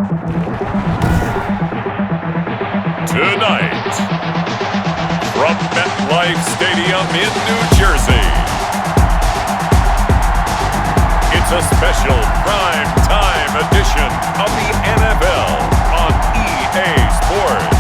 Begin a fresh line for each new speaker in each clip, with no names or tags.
Tonight, from MetLife Stadium in New Jersey, it's a special prime time edition of the NFL on EA Sports.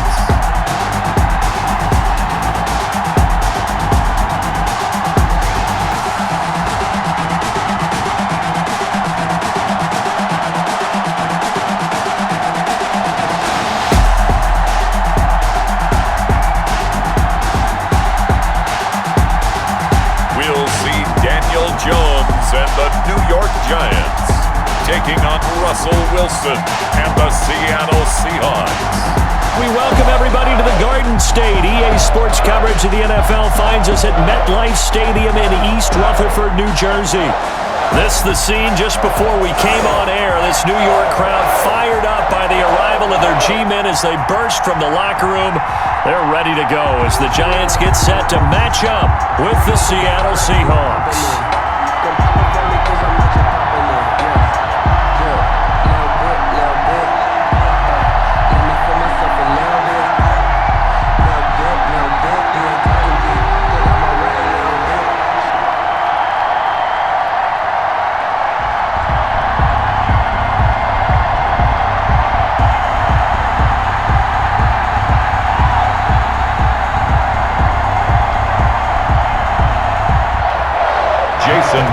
Jones and the New York Giants taking on Russell Wilson and the Seattle Seahawks.
We welcome everybody to the Garden State. EA Sports coverage of the NFL finds us at MetLife Stadium in East Rutherford, New Jersey. This the scene just before we came on air. This New York crowd fired up by the arrival of their G-men as they burst from the locker room. They're ready to go as the Giants get set to match up with the Seattle Seahawks.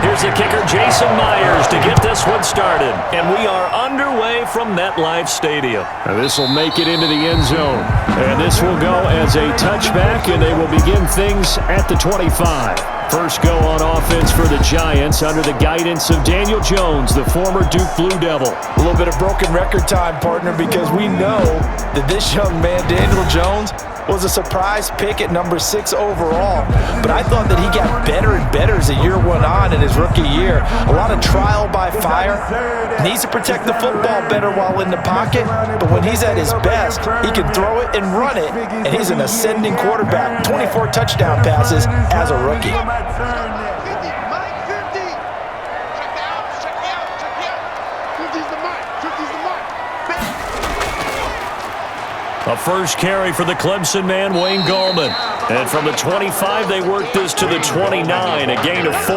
Here's the kicker, Jason Myers, to get this one started. And we are underway from MetLife Stadium. This will make it into the end zone. And this will go as a touchback, and they will begin things at the 25. First go on offense for the Giants under the guidance of Daniel Jones, the former Duke Blue Devil.
A little bit of broken record time, partner, because we know that this young man, Daniel Jones, was a surprise pick at number 6 overall. But I thought that he got better and better as the year went on in his rookie year. A lot of trial by fire. Needs to protect the football better while in the pocket. But when he's at his best, he can throw it and run it. And he's an ascending quarterback. 24 touchdown passes as a rookie.
A first carry for the Clemson man, Wayne Gallman. And from the 25, they work this to the 29, a gain of 4.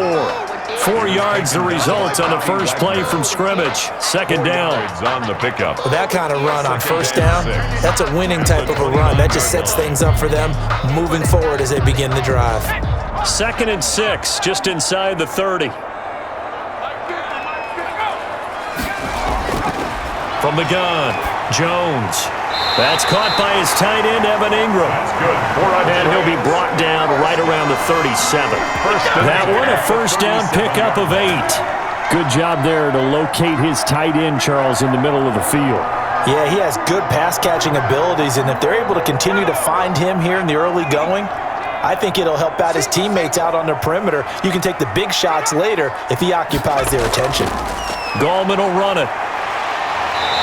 4 yards the result on the first play from scrimmage. Second down.
On the pickup.
With that kind of run on first down, that's a winning type of a run. That just sets things up for them moving forward as they begin the drive.
2nd and 6, just inside the 30. From the gun, Jones. That's caught by his tight end, Evan Ingram.
That's good.
And he'll be brought down right around the 37. That one, a first down pickup of 8. Good job there to locate his tight end, Charles, in the middle of the field.
Yeah, he has good pass-catching abilities, and if they're able to continue to find him here in the early going, I think it'll help out his teammates out on the perimeter. You can take the big shots later if he occupies their attention.
Gallman will run it.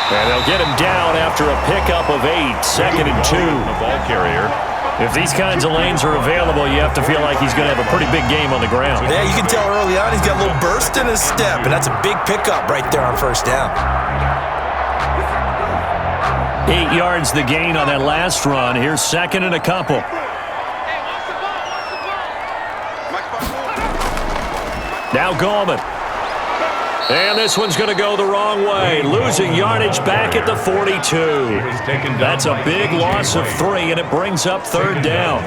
And they'll get him down after a pickup of 8, 2nd and 2.
The ball carrier.
If these kinds of lanes are available, you have to feel like he's going to have a pretty big game on the ground.
Yeah, you can tell early on he's got a little burst in his step, and that's a big pickup right there on first down.
8 yards the gain on that last run. Here's 2nd and a couple. Now Gallman. And this one's going to go the wrong way. Losing yardage back at the 42. That's a big loss of 3, and it brings up 3rd down.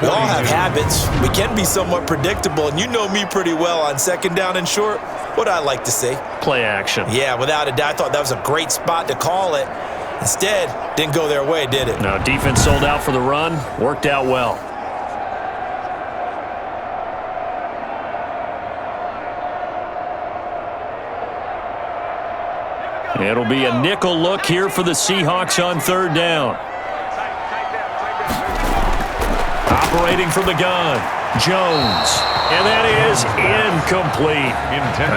We all have habits. We can be somewhat predictable, and you know me pretty well on 2nd down and short. What I like to say?
Play action.
Yeah, without a doubt. I thought that was a great spot to call it. Instead, didn't go their way, did it?
No, defense sold out for the run. Worked out well. It'll be a nickel look here for the Seahawks on 3rd down. Operating from the gun, Jones. And that is incomplete.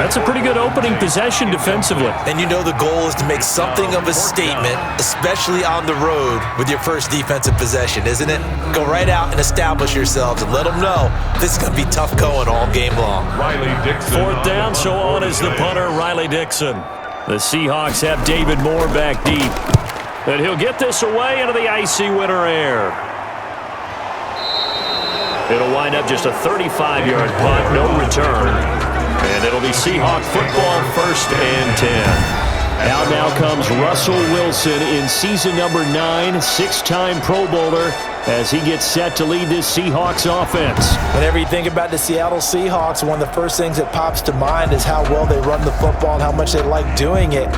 That's a pretty good opening possession defensively.
And you know the goal is to make something of a statement, especially on the road with your first defensive possession, isn't it? Go right out and establish yourselves and let them know this is going to be tough going all game long.
Riley Dixon.
4th down, so on is the punter, Riley Dixon. The Seahawks have David Moore back deep. And he'll get this away into the icy winter air. It'll wind up just a 35-yard punt, no return. And it'll be Seahawk football, 1st and 10. Out now comes Russell Wilson in season number 9, 6-time Pro Bowler, as he gets set to lead this Seahawks offense.
Whenever you think about the Seattle Seahawks, one of the first things that pops to mind is how well they run the football and how much they like doing it.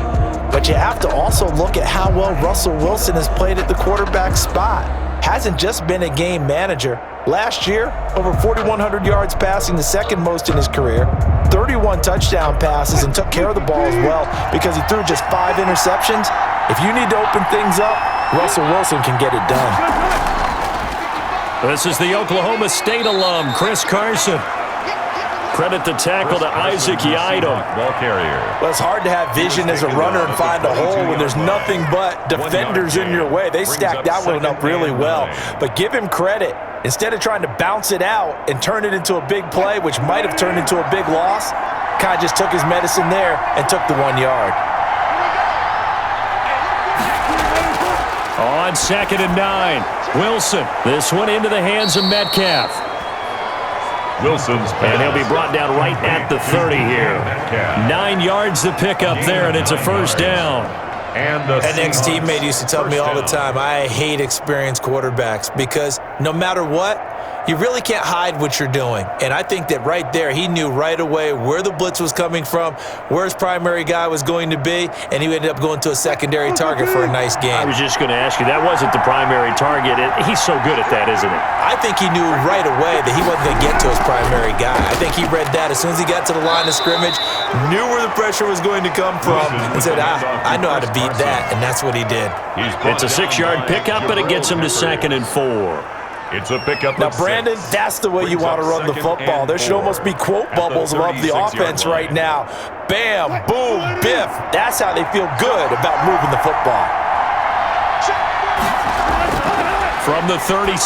But you have to also look at how well Russell Wilson has played at the quarterback spot. Hasn't just been a game manager. Last year, over 4,100 yards passing, the second most in his career, 31 touchdown passes, and took care of the ball as well because he threw just 5 interceptions. If you need to open things up, Russell Wilson can get it done.
This is the Oklahoma State alum, Chris Carson. Credit the tackle to Isaac Yiadom.
Ball carrier.
Well, it's hard to have vision as a runner and find a hole when there's nothing but defenders in your way. They stacked that one up really well. But give him credit. Instead of trying to bounce it out and turn it into a big play, which might have turned into a big loss, kind of just took his medicine there and took the 1 yard.
On 2nd and 9, Wilson. This one into the hands of Metcalf.
Wilson's pass.
And he'll be brought down right at the 30 here. 9 yards to pick up there, and it's a 1st down.
And an ex-teammate used to tell me all the time, I hate experienced quarterbacks because no matter what, you really can't hide what you're doing. And I think that right there, he knew right away where the blitz was coming from, where his primary guy was going to be, and he ended up going to a secondary target for a nice game.
I was just going to ask you, that wasn't the primary target. He's so good at that, isn't he?
I think he knew right away that he wasn't going to get to his primary guy. I think he read that as soon as he got to the line of scrimmage, knew where the pressure was going to come from, and said, I know how to beat that, and that's what he did.
It's a 6-yard pickup, but it gets him to 2nd and 4.
It's a pickup.
Now, Brandon, that's the way you want to run the football. There should almost be quote bubbles above the offense right now. Bam, boom, biff. That's how they feel good about moving the football.
From the 36,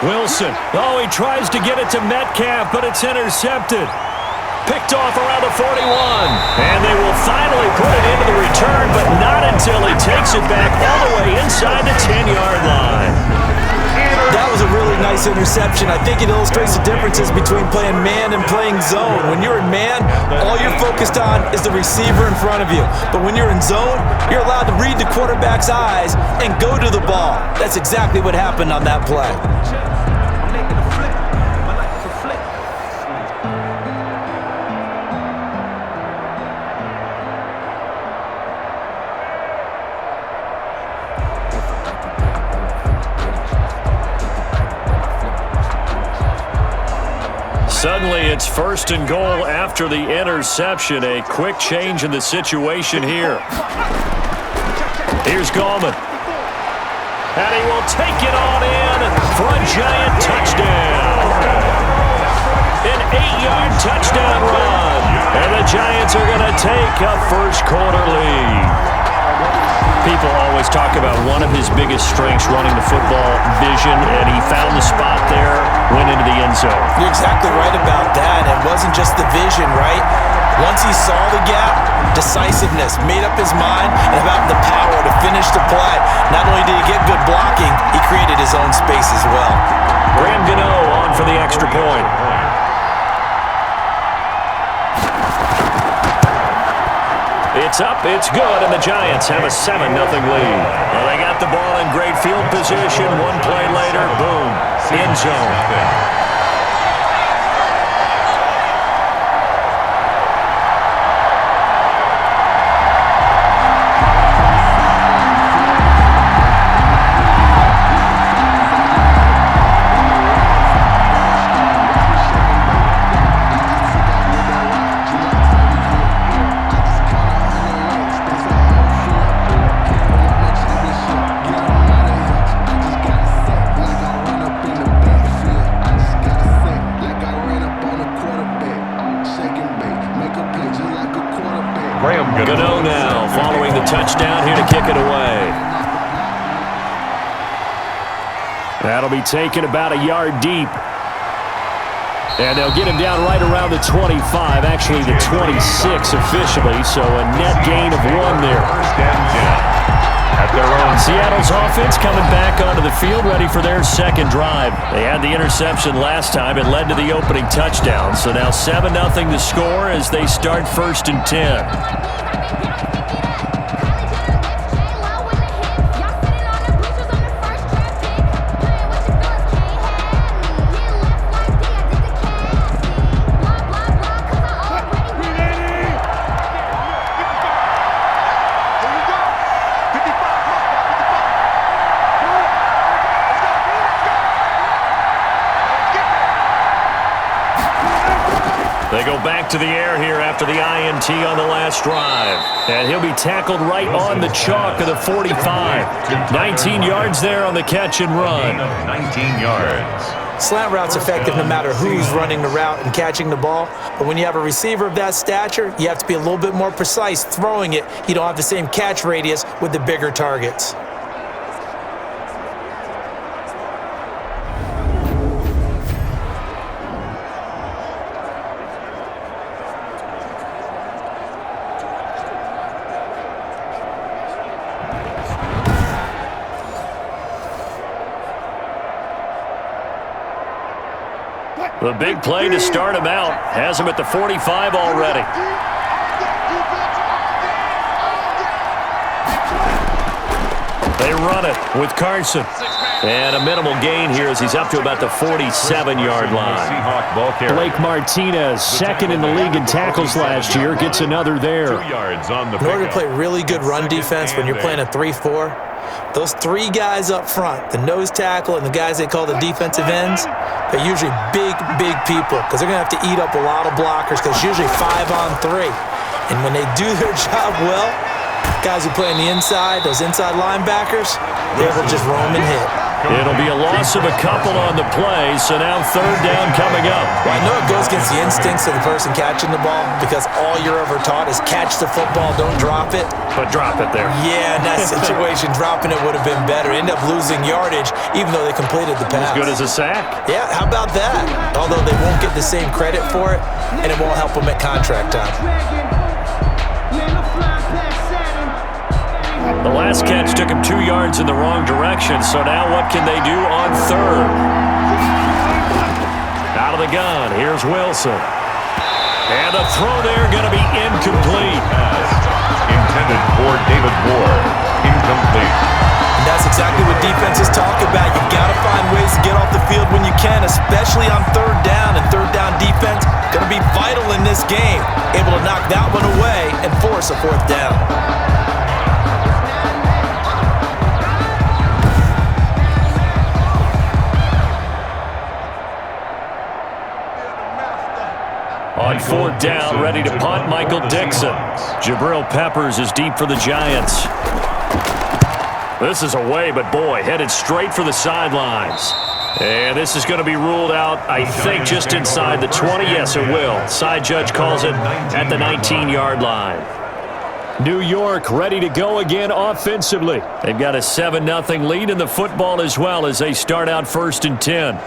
Wilson. Oh, he tries to get it to Metcalf, but it's intercepted. Picked off around the 41. And they will finally put it into the return, but not until he takes it back all the way inside the 10-yard line.
That was a really nice interception. I think it illustrates the differences between playing man and playing zone. When you're in man, all you're focused on is the receiver in front of you. But when you're in zone, you're allowed to read the quarterback's eyes and go to the ball. That's exactly what happened on that play.
Suddenly, it's 1st and goal after the interception. A quick change in the situation here. Here's Gallman. And he will take it on in for a giant touchdown. An 8-yard touchdown run. And the Giants are going to take a first-quarter lead. People always talk about one of his biggest strengths running the football, vision, and he found the spot there, went into the end zone.
You're exactly right about that. It wasn't just the vision, right? Once he saw the gap, decisiveness, made up his mind, and about the power to finish the play. Not only did he get good blocking, he created his own space as well.
Graham Gano on for the extra point. It's up, it's good, and the Giants have a 7-0 lead. Well, they got the ball in great field position. One play later, boom, end zone. Gano now following the touchdown here to kick it away. That'll be taken about a yard deep. And they'll get him down right around the 25, actually the 26 officially, so a net gain of 1 there.
First and 10 at their own.
Seattle's offense coming back onto the field, ready for their second drive. They had the interception last time. It led to the opening touchdown, so now 7-0 to score as they start 1st and 10. They go back to the air here after the INT on the last drive. And he'll be tackled right on the chalk of the 45. 19 yards there on the catch and run.
19 yards.
Slant route's effective no matter who's running the route and catching the ball. But when you have a receiver of that stature, you have to be a little bit more precise throwing it. You don't have the same catch radius with the bigger targets.
The big play to start him out. Has him at the 45 already. They run it with Carson. And a minimal gain here as he's up to about the 47-yard line. Blake Martinez, second in the league in tackles last year, gets another there.
2 yards on the
In order to play really good run defense when you're playing a 3-4, those 3 guys up front, the nose tackle and the guys they call the defensive ends, they're usually big people because they're going to have to eat up a lot of blockers because it's usually 5-on-3. And when they do their job well, guys who play on the inside, those inside linebackers, they will just roam and hit.
It'll be a loss of a couple on the play, so now 3rd down coming up.
Well, I know it goes against the instincts of the person catching the ball because all you're ever taught is catch the football, don't drop it.
But drop it there.
Yeah, in that situation, dropping it would have been better. End up losing yardage, even though they completed the pass.
As good as a sack.
Yeah, how about that? Although they won't get the same credit for it, and it won't help them at contract time.
The last catch took him 2 yards in the wrong direction, so now what can they do on 3rd? Out of the gun, here's Wilson. And the throw there going to be incomplete.
Intended for David Moore. Incomplete.
And that's exactly what defenses talk about. You've got to find ways to get off the field when you can, especially on 3rd down. And 3rd down defense going to be vital in this game. Able to knock that one away and force a 4th down.
On 4th down, ready to punt, Michael Dixon. Jabril Peppers is deep for the Giants. This is away, but boy, headed straight for the sidelines. And this is going to be ruled out, I think, just inside the 20. Yes, it will. Side judge calls it at the 19-yard line. New York ready to go again offensively. They've got a 7-0 lead in the football as well as they start out 1st and 10.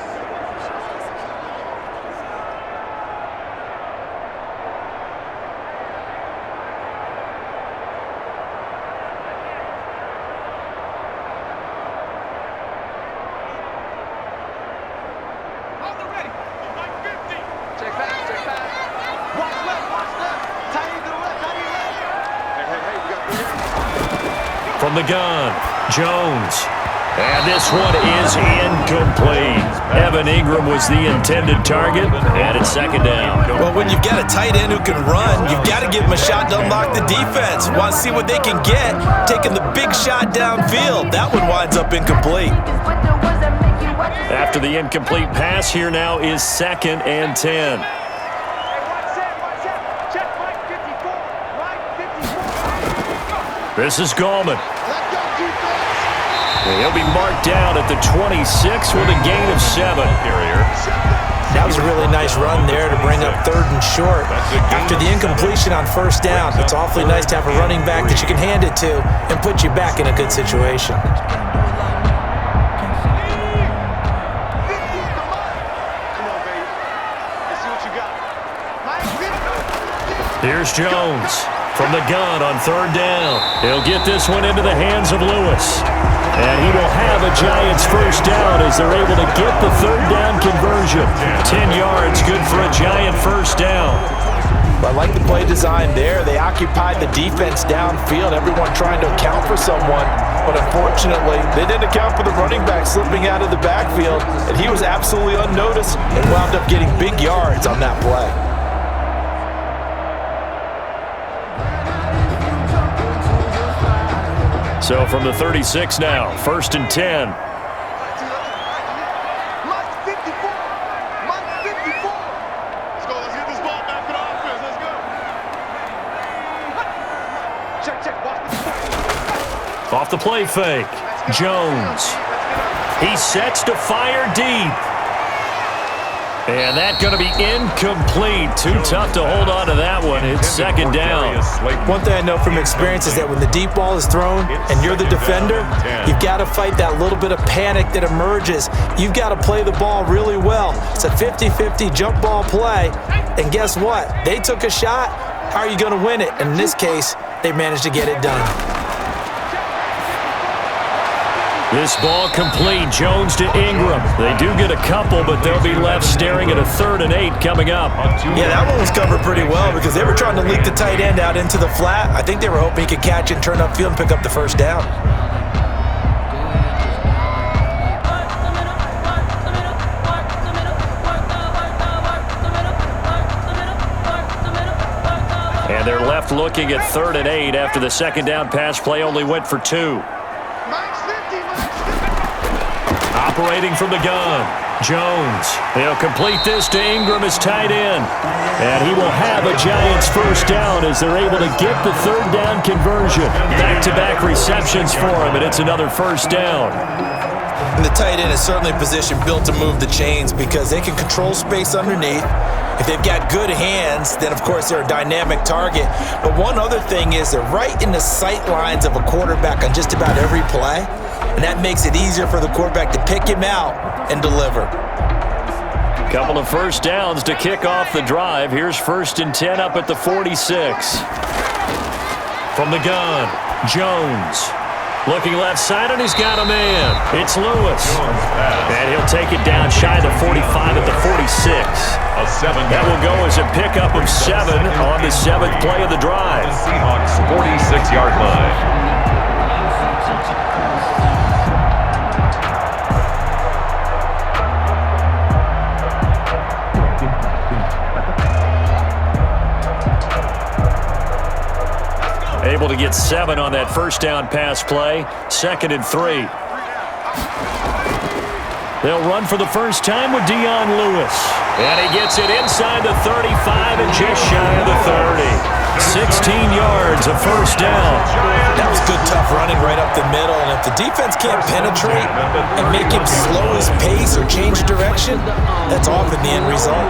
From the gun, Jones. And this one is incomplete. Evan Ingram was the intended target, and it's 2nd down.
Well, when you've got a tight end who can run, you've got to give him a shot to unlock the defense. Want to see what they can get, taking the big shot downfield. That one winds up incomplete.
After the incomplete pass, here now is 2nd and 10. This is Gallman. He'll be marked down at the 26 with a gain of 7.
That was a really nice run there to bring up 3rd and short. After the incompletion on 1st down, it's awfully nice to have a running back that you can hand it to and put you back in a good situation.
Here's Jones from the gun on third down. He'll get this one into the hands of Lewis. And he will have a Giants first down as they're able to get the third down conversion. 10 yards, good for a Giant first down.
I like the play design there. They occupied the defense downfield, everyone trying to account for someone. But unfortunately, they didn't account for the running back slipping out of the backfield, and he was absolutely unnoticed and wound up getting big yards on that play.
So from the 36 now, 1st and 10. Off the play fake, Jones. He sets to fire deep. And that's going to be incomplete. Too tough to hold on to that one. It's second down.
One thing I know from experience is that when the deep ball is thrown and you're the defender, you've got to fight that little bit of panic that emerges. You've got to play the ball really well. It's a 50-50 jump ball play. And guess what? They took a shot. How are you going to win it? And in this case, they managed to get it done.
This ball complete. Jones to Ingram. They do get a couple, but they'll be left staring at a 3rd and 8 coming up.
Yeah, that one was covered pretty well because they were trying to leak the tight end out into the flat. I think they were hoping he could catch it and turn upfield and pick up the first down.
And they're left looking at 3rd and 8 after the second down pass play only went for 2. Operating from the gun, Jones. He'll complete this to Ingram as tight end. And he will have a Giants first down as they're able to get the third down conversion. Back-to-back receptions for him, and it's another first down.
And the tight end is certainly a position built to move the chains because they can control space underneath. If they've got good hands, then of course they're a dynamic target. But one other thing is they're right in the sight lines of a quarterback on just about every play. And that makes it easier for the quarterback to pick him out and deliver.
Couple of first downs to kick off the drive. Here's 1st and 10 up at the 46. From the gun, Jones. Looking left side, and he's got a man. It's Lewis. And he'll take it down shy of the 45 at the 46. That will go as a pickup of 7 on the 7th play of the drive.
The Seahawks 46-yard line.
Able to get 7 on that first down pass play. 2nd and 3. They'll run for the first time with Dion Lewis. And he gets it inside the 35 and just shy of the 30. 16 yards, a first down.
That was good, tough running right up the middle. And if the defense can't penetrate and make him slow his pace or change direction, that's often the end result.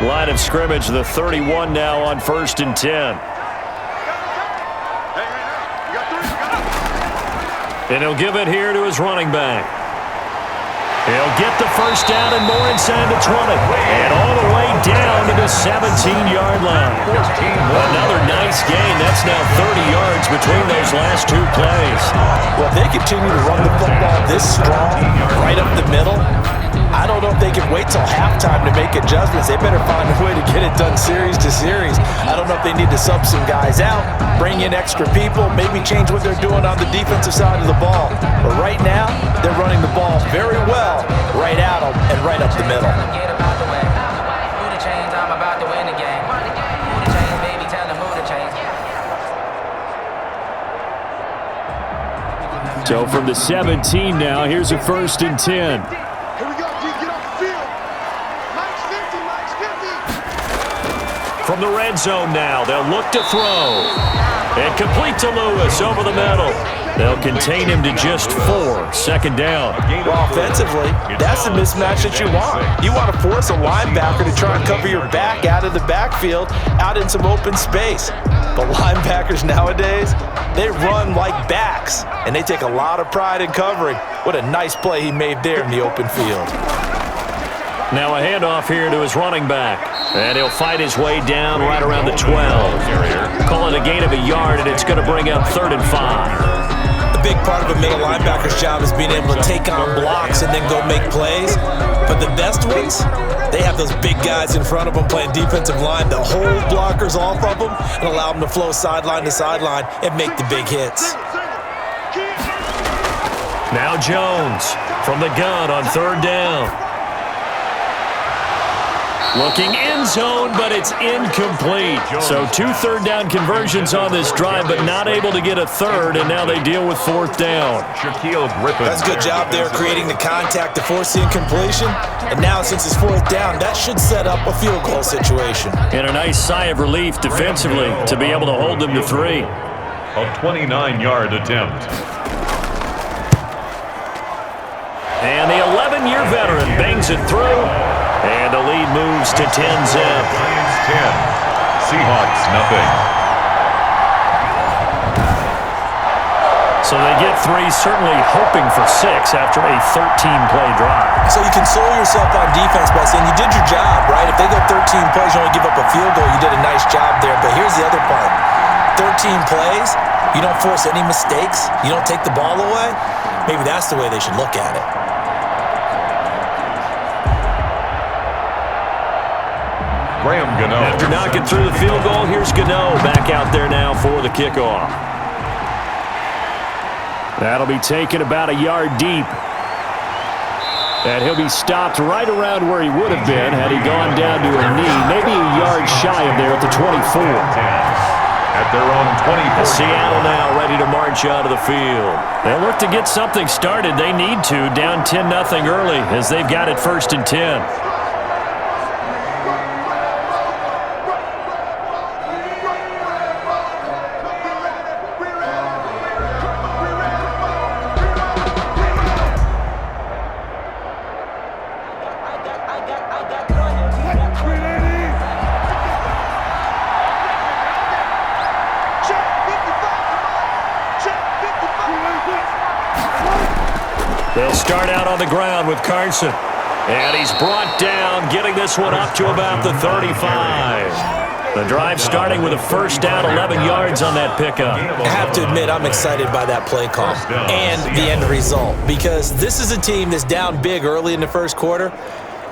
Line of scrimmage, the 31 now on 1st and 10. And he'll give it here to his running back. He'll get the first down and more inside the 20. And all the way down to the 17-yard line. Another nice gain. That's now 30 yards between those last 2 plays.
Well, if they continue to run the football this strong, right up the middle, I don't know if they can wait till halftime to make adjustments. They better find a way to get it done series to series. I don't know if they need to sub some guys out, bring in extra people, maybe change what they're doing on the defensive side of the ball. But right now, they're running the ball very well right at them and right up the middle.
So from the 17 now, here's a 1st and 10. From the red zone now, they'll look to throw. And complete to Lewis over the middle. They'll contain him to just 4. Second down.
Well, offensively, that's the mismatch that you want. You want to force a linebacker to try and cover your back out of the backfield, out in some open space. But linebackers nowadays, they run like backs, and they take a lot of pride in covering. What a nice play he made there in the open field.
Now a handoff here to his running back. And he'll fight his way down right around the 12. Call it a gain of a yard, and it's going to bring up 3rd and 5.
The big part of a middle linebacker's job is being able to take on blocks and then go make plays. But the best ones, they have those big guys in front of them playing defensive line that hold blockers off of them and allow them to flow sideline to sideline and make the big hits.
Now Jones from the gun on 3rd down. Looking end zone, but it's incomplete. So 2 third-down conversions on this drive, but not able to get a third, and now they deal with 4th down.
That's a good job there creating the contact to force the incompletion. And now since it's 4th down, that should set up a field goal situation.
And a nice sigh of relief defensively to be able to hold them to 3.
A 29-yard attempt.
And the 11-year veteran bangs it through. And the lead moves to 10-zip.
Lions 10, Seahawks nothing.
So they get 3, certainly hoping for 6 after a 13-play drive.
So you console yourself on defense by saying you did your job, right? If they go 13 plays, you only give up a field goal, you did a nice job there. But here's the other part. 13 plays, you don't force any mistakes, you don't take the ball away. Maybe that's the way they should look at it.
After knocking through the field goal, here's Gano back out there now for the kickoff. That'll be taken about a yard deep. And he'll be stopped right around where he would have been had he gone down to a knee, maybe a yard shy of there at the 24.
At their own 24.
Seattle now ready to march out of the field. They'll look to get something started. They need to, down 10-0 early as they've got it 1st and 10. They'll start out on the ground with Carson. And he's brought down, getting this one up to about the 35. The drive starting with a 1st down, 11 yards on that pickup.
I have to admit, I'm excited by that play call and the end result, because this is a team that's down big early in the 1st quarter,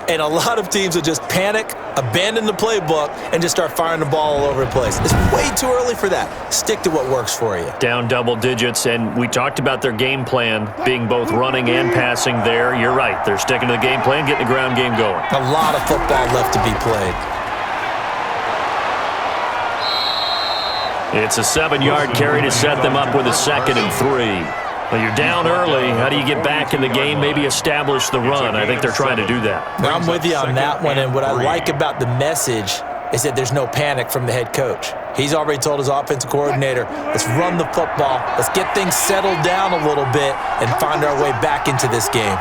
and a lot of teams will just panic, abandon the playbook, and just start firing the ball all over the place. It's way too early for that. Stick to what works for you.
Down double digits, and we talked about their game plan being both running and passing there. You're right. They're sticking to the game plan, getting the ground game going.
A lot of football left to be played.
It's a 7-yard carry to set them up with a 2nd and 3. Well, you're down early. How do you get back in the game, maybe establish the run? I think they're trying to do that.
Now, I'm with you on that one, and what I like about the message is that there's no panic from the head coach. He's already told his offensive coordinator, let's run the football, let's get things settled down a little bit and find our way back into this game.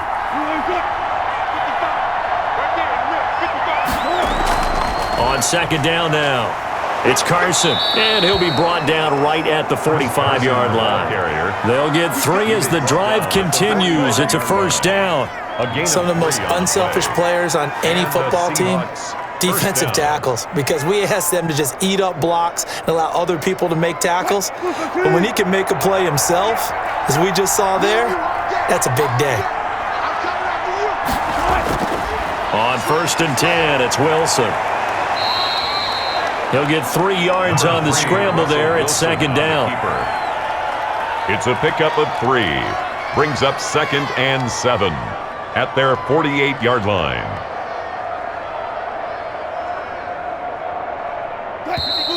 On 2nd down now. It's Carson, and he'll be brought down right at the 45-yard line. They'll get 3 as the drive continues. It's a 1st down.
Some of the most unselfish players on any football team, defensive tackles, because we ask them to just eat up blocks and allow other people to make tackles. But when he can make a play himself, as we just saw there, that's a big day.
On 1st and 10, it's Wilson. He'll get 3 yards on the scramble there. It's 2nd down.
It's a pickup of 3. Brings up 2nd and 7 at their 48-yard line.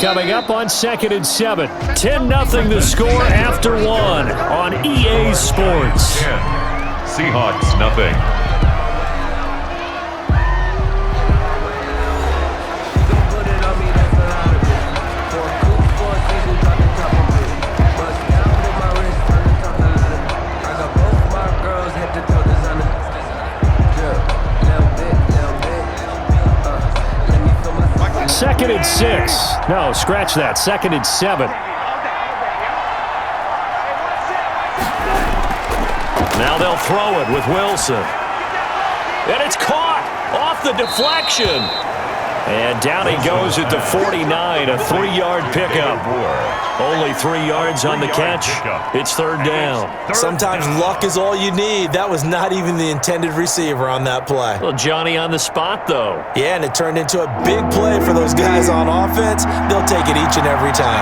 Coming up on 2nd and 7. 10-0 the score after 1 on EA Sports.
10. Seahawks nothing.
2nd and 6. No, scratch that. 2nd and 7. Now they'll throw it with Wilson. And it's caught off the deflection. And down he goes at the 49, a 3-yard pickup. Only 3 yards on the catch. It's 3rd down.
Sometimes luck is all you need. That was not even the intended receiver on that play.
Well, Johnny on the spot, though.
Yeah, and it turned into a big play for those guys on offense. They'll take it each and every time.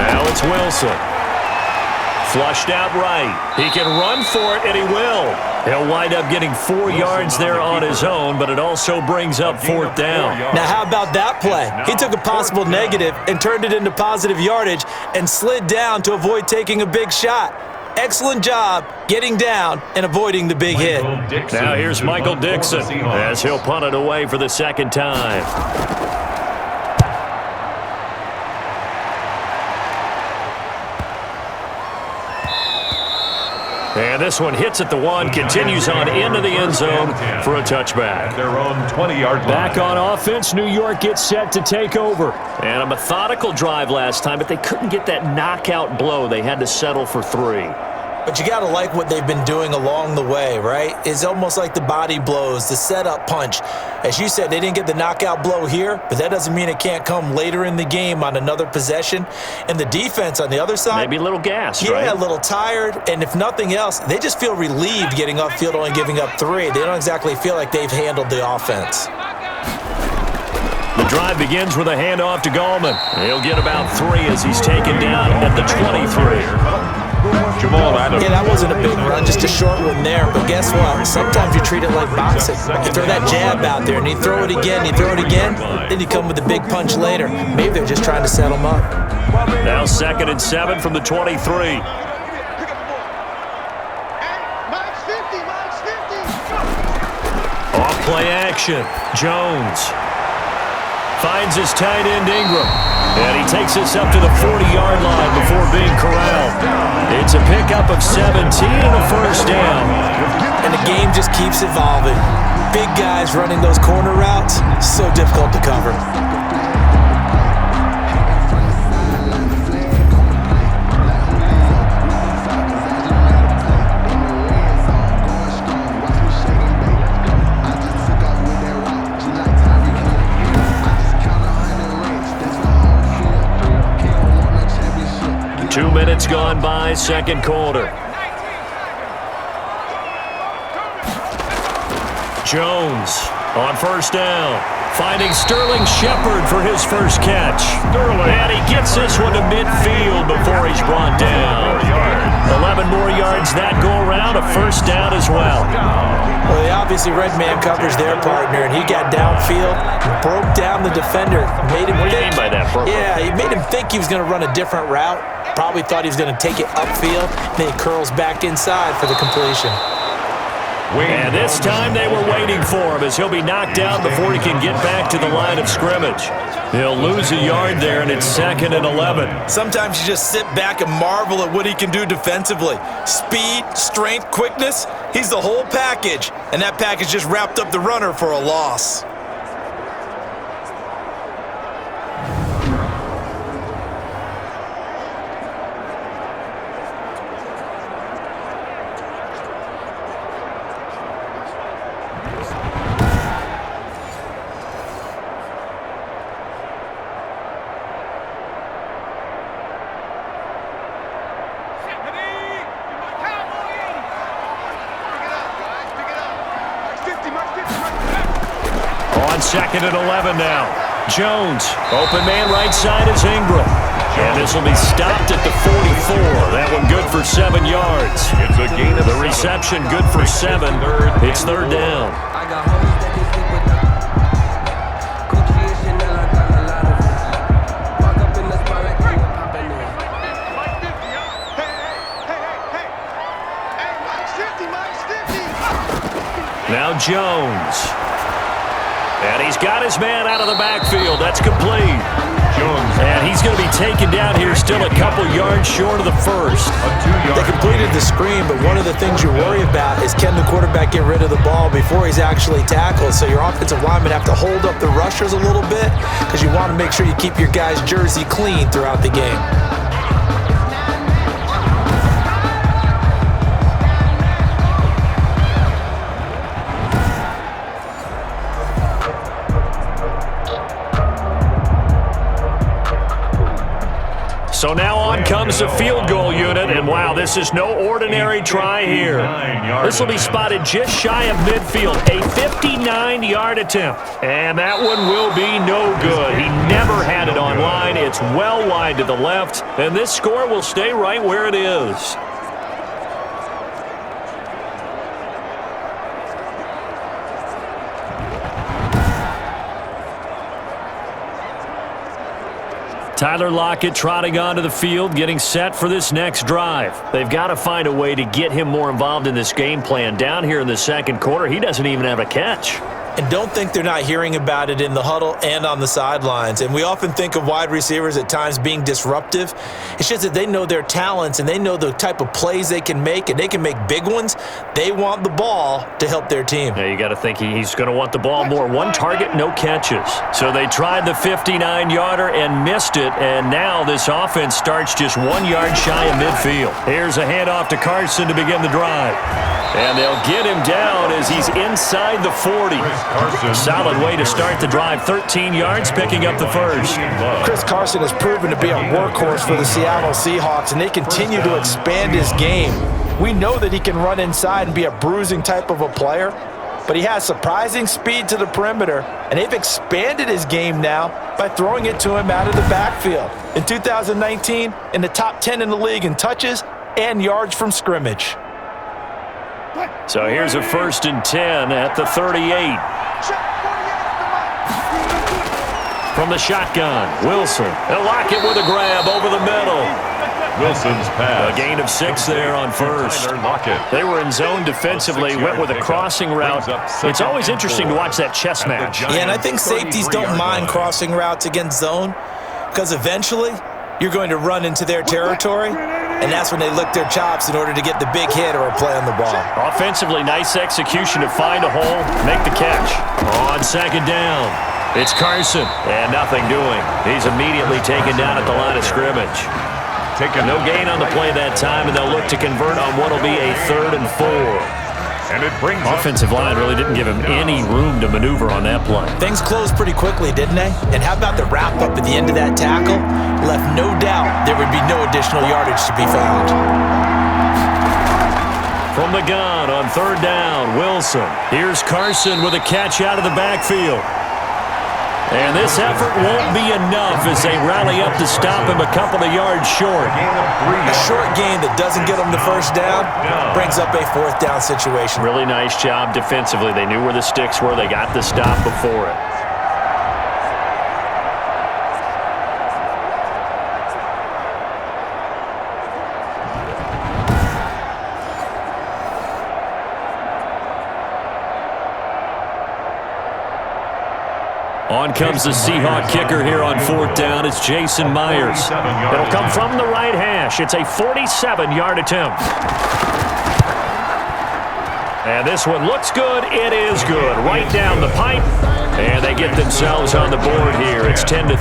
Now it's Wilson. Flushed out right. He can run for it, and he will. He'll wind up getting 4 yards there on his own, but it also brings up 4th down.
Now, how about that play? He took a possible negative and turned it into positive yardage and slid down to avoid taking a big shot. Excellent job getting down and avoiding the big hit.
Now here's Michael Dixon as he'll punt it away for the 2nd time. And this one hits at the 1, continues on into the end zone for a touchback.
Their own 20-yard line.
Back on offense, New York gets set to take over. And a methodical drive last time, but they couldn't get that knockout blow. They had to settle for 3.
But you got to like what they've been doing along the way, right? It's almost like the body blows, the setup punch. As you said, they didn't get the knockout blow here, but that doesn't mean it can't come later in the game on another possession. And the defense on the other side,
maybe a little gassed,
right?
Yeah,
a little tired. And if nothing else, they just feel relieved getting upfield, only giving up 3. They don't exactly feel like they've handled the offense.
The drive begins with a handoff to Gallman. He'll get about 3 as he's taken down at the 23.
Yeah, that wasn't a big run, just a short one there. But guess what? Sometimes you treat it like boxing. You throw that jab out there, and you throw it again, then you come with a big punch later. Maybe they're just trying to set them up.
Now 2nd and 7 from the 23. Off play action. Jones finds his tight end Ingram. And he takes us up to the 40-yard line before being corralled. It's a pickup of 17 and a 1st down.
And the game just keeps evolving. Big guys running those corner routes, so difficult to cover.
Two minutes gone by, 2nd quarter. Jones on 1st down, finding Sterling Shepard for his 1st catch. And he gets this one to midfield before he's brought down. 11 more yards that go around, a 1st down as well.
Well, they obviously read man coverage their partner, and he got downfield, broke down the defender, made him
What do you mean by that, Burke?
Yeah, he made him think he was going to run a different route. Probably thought he was going to take it upfield. Then he curls back inside for the completion.
And this time they were waiting for him as he'll be knocked out before he can get back to the line of scrimmage. He'll lose a yard there, and it's 2nd and 11.
Sometimes you just sit back and marvel at what he can do defensively. Speed, strength, quickness, he's the whole package. And that package just wrapped up the runner for a loss.
On 2nd and 11 now. Jones, open man right side is Ingram. And this will be stopped at the 44. That one good for 7 yards.
It's a gain of
the reception good for 7. It's 3rd down. Now Jones. And he's got his man out of the backfield. That's complete. And he's going to be taken down here still a couple yards short of the first.
They completed the screen, but one of the things you worry about is can the quarterback get rid of the ball before he's actually tackled? So your offensive linemen have to hold up the rushers a little bit because you want to make sure you keep your guy's jersey clean throughout the game.
So now on comes the field goal unit, and wow, this is no ordinary try here. This will be spotted just shy of midfield, a 59-yard attempt. And that one will be no good. He never had it on line. It's well wide to the left, and this score will stay right where it is. Tyler Lockett trotting onto the field, getting set for this next drive. They've got to find a way to get him more involved in this game plan. Down here in the second quarter, he doesn't even have a catch.
And don't think they're not hearing about it in the huddle and on the sidelines. And we often think of wide receivers at times being disruptive. It's just that they know their talents and they know the type of plays they can make, and they can make big ones. They want the ball to help their team.
Yeah, you got to think he's going to want the ball more. One target, no catches. So they tried the 59-yarder and missed it, and now this offense starts just 1 yard shy of midfield. Here's a handoff to Carson to begin the drive. And they'll get him down as he's inside the 40. Solid way to start the drive. 13 yards, picking up the first.
Chris Carson has proven to be a workhorse for the Seattle Seahawks, and they continue to expand his game. We know that he can run inside and be a bruising type of a player, but he has surprising speed to the perimeter, and they've expanded his game now by throwing it to him out of the backfield. In 2019, in the top 10 in the league in touches and yards from scrimmage.
So here's a 1st and 10 at the 38. From the shotgun, Wilson. They'll lock it with a grab over the middle.
Wilson's pass.
A gain of 6 there on first. They were in zone defensively, went with a crossing route. It's always interesting to watch that chess match.
Yeah, and I think safeties don't mind crossing routes against zone because eventually you're going to run into their territory, and that's when they lick their chops in order to get the big hit or a play on the ball.
Offensively, nice execution to find a hole, make the catch. On second down, it's Carson, and nothing doing. He's immediately taken down at the line of scrimmage. No gain on the play that time, and they'll look to convert on what will be a 3rd and 4.
And it brings
offensive line really didn't give him any room to maneuver on that play.
Things closed pretty quickly, didn't they? And how about the wrap-up at the end of that tackle? Left no doubt there would be no additional yardage to be found.
From the gun on 3rd down, Wilson. Here's Carson with a catch out of the backfield. And this effort won't be enough as they rally up to stop him a couple of yards short.
A short gain that doesn't get them the first down brings up a 4th down situation.
Really nice job defensively. They knew where the sticks were. They got the stop before it. On comes the Seahawk kicker here on 4th down. It's Jason Myers. It'll come from the right hash. It's a 47-yard attempt. And this one looks good. It is good. Right down the pipe. And they get themselves on the board here. It's 10-3.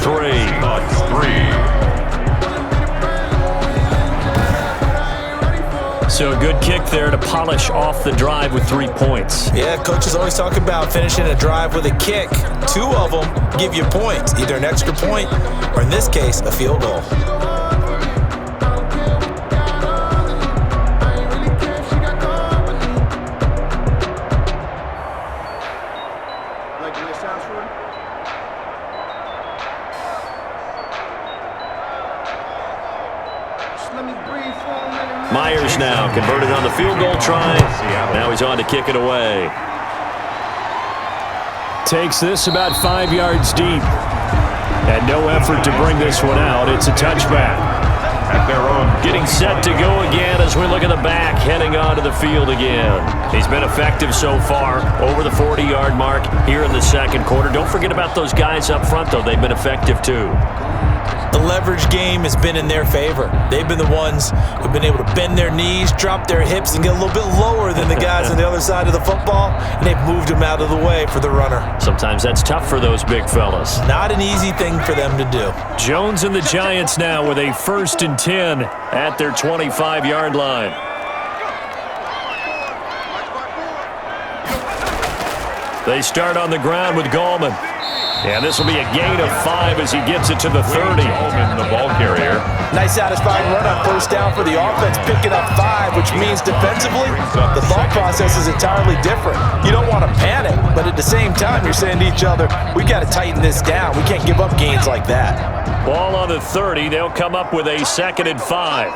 So a good kick there to polish off the drive with 3 points.
Yeah, coaches always talk about finishing a drive with a kick. 2 of them give you points, either an extra point or, in this case, a field goal.
Myers now converted on the field goal try. Now he's on to kick it away. Takes this about 5 yards deep. And no effort to bring this one out. It's a touchback.
At their own.
Getting set to go again as we look at the back, heading onto the field again. He's been effective so far, over the 40-yard mark here in the second quarter. Don't forget about those guys up front, though. They've been effective, too.
The leverage game has been in their favor. They've been the ones who've been able to bend their knees, drop their hips, and get a little bit lower than the guys on the other side of the football, and they've moved them out of the way for the runner.
Sometimes that's tough for those big fellas.
Not an easy thing for them to do.
Jones and the Giants now with a 1st and 10 at their 25-yard line. They start on the ground with Gallman. And this will be a gain of 5 as he gets it to the 30.
Gallman, the ball carrier.
Nice satisfying run on first down for the offense, picking up 5, which means defensively, the thought process is entirely different. You don't want to panic, but at the same time, you're saying to each other, we got to tighten this down. We can't give up gains like that.
Ball on the 30. They'll come up with a 2nd and 5.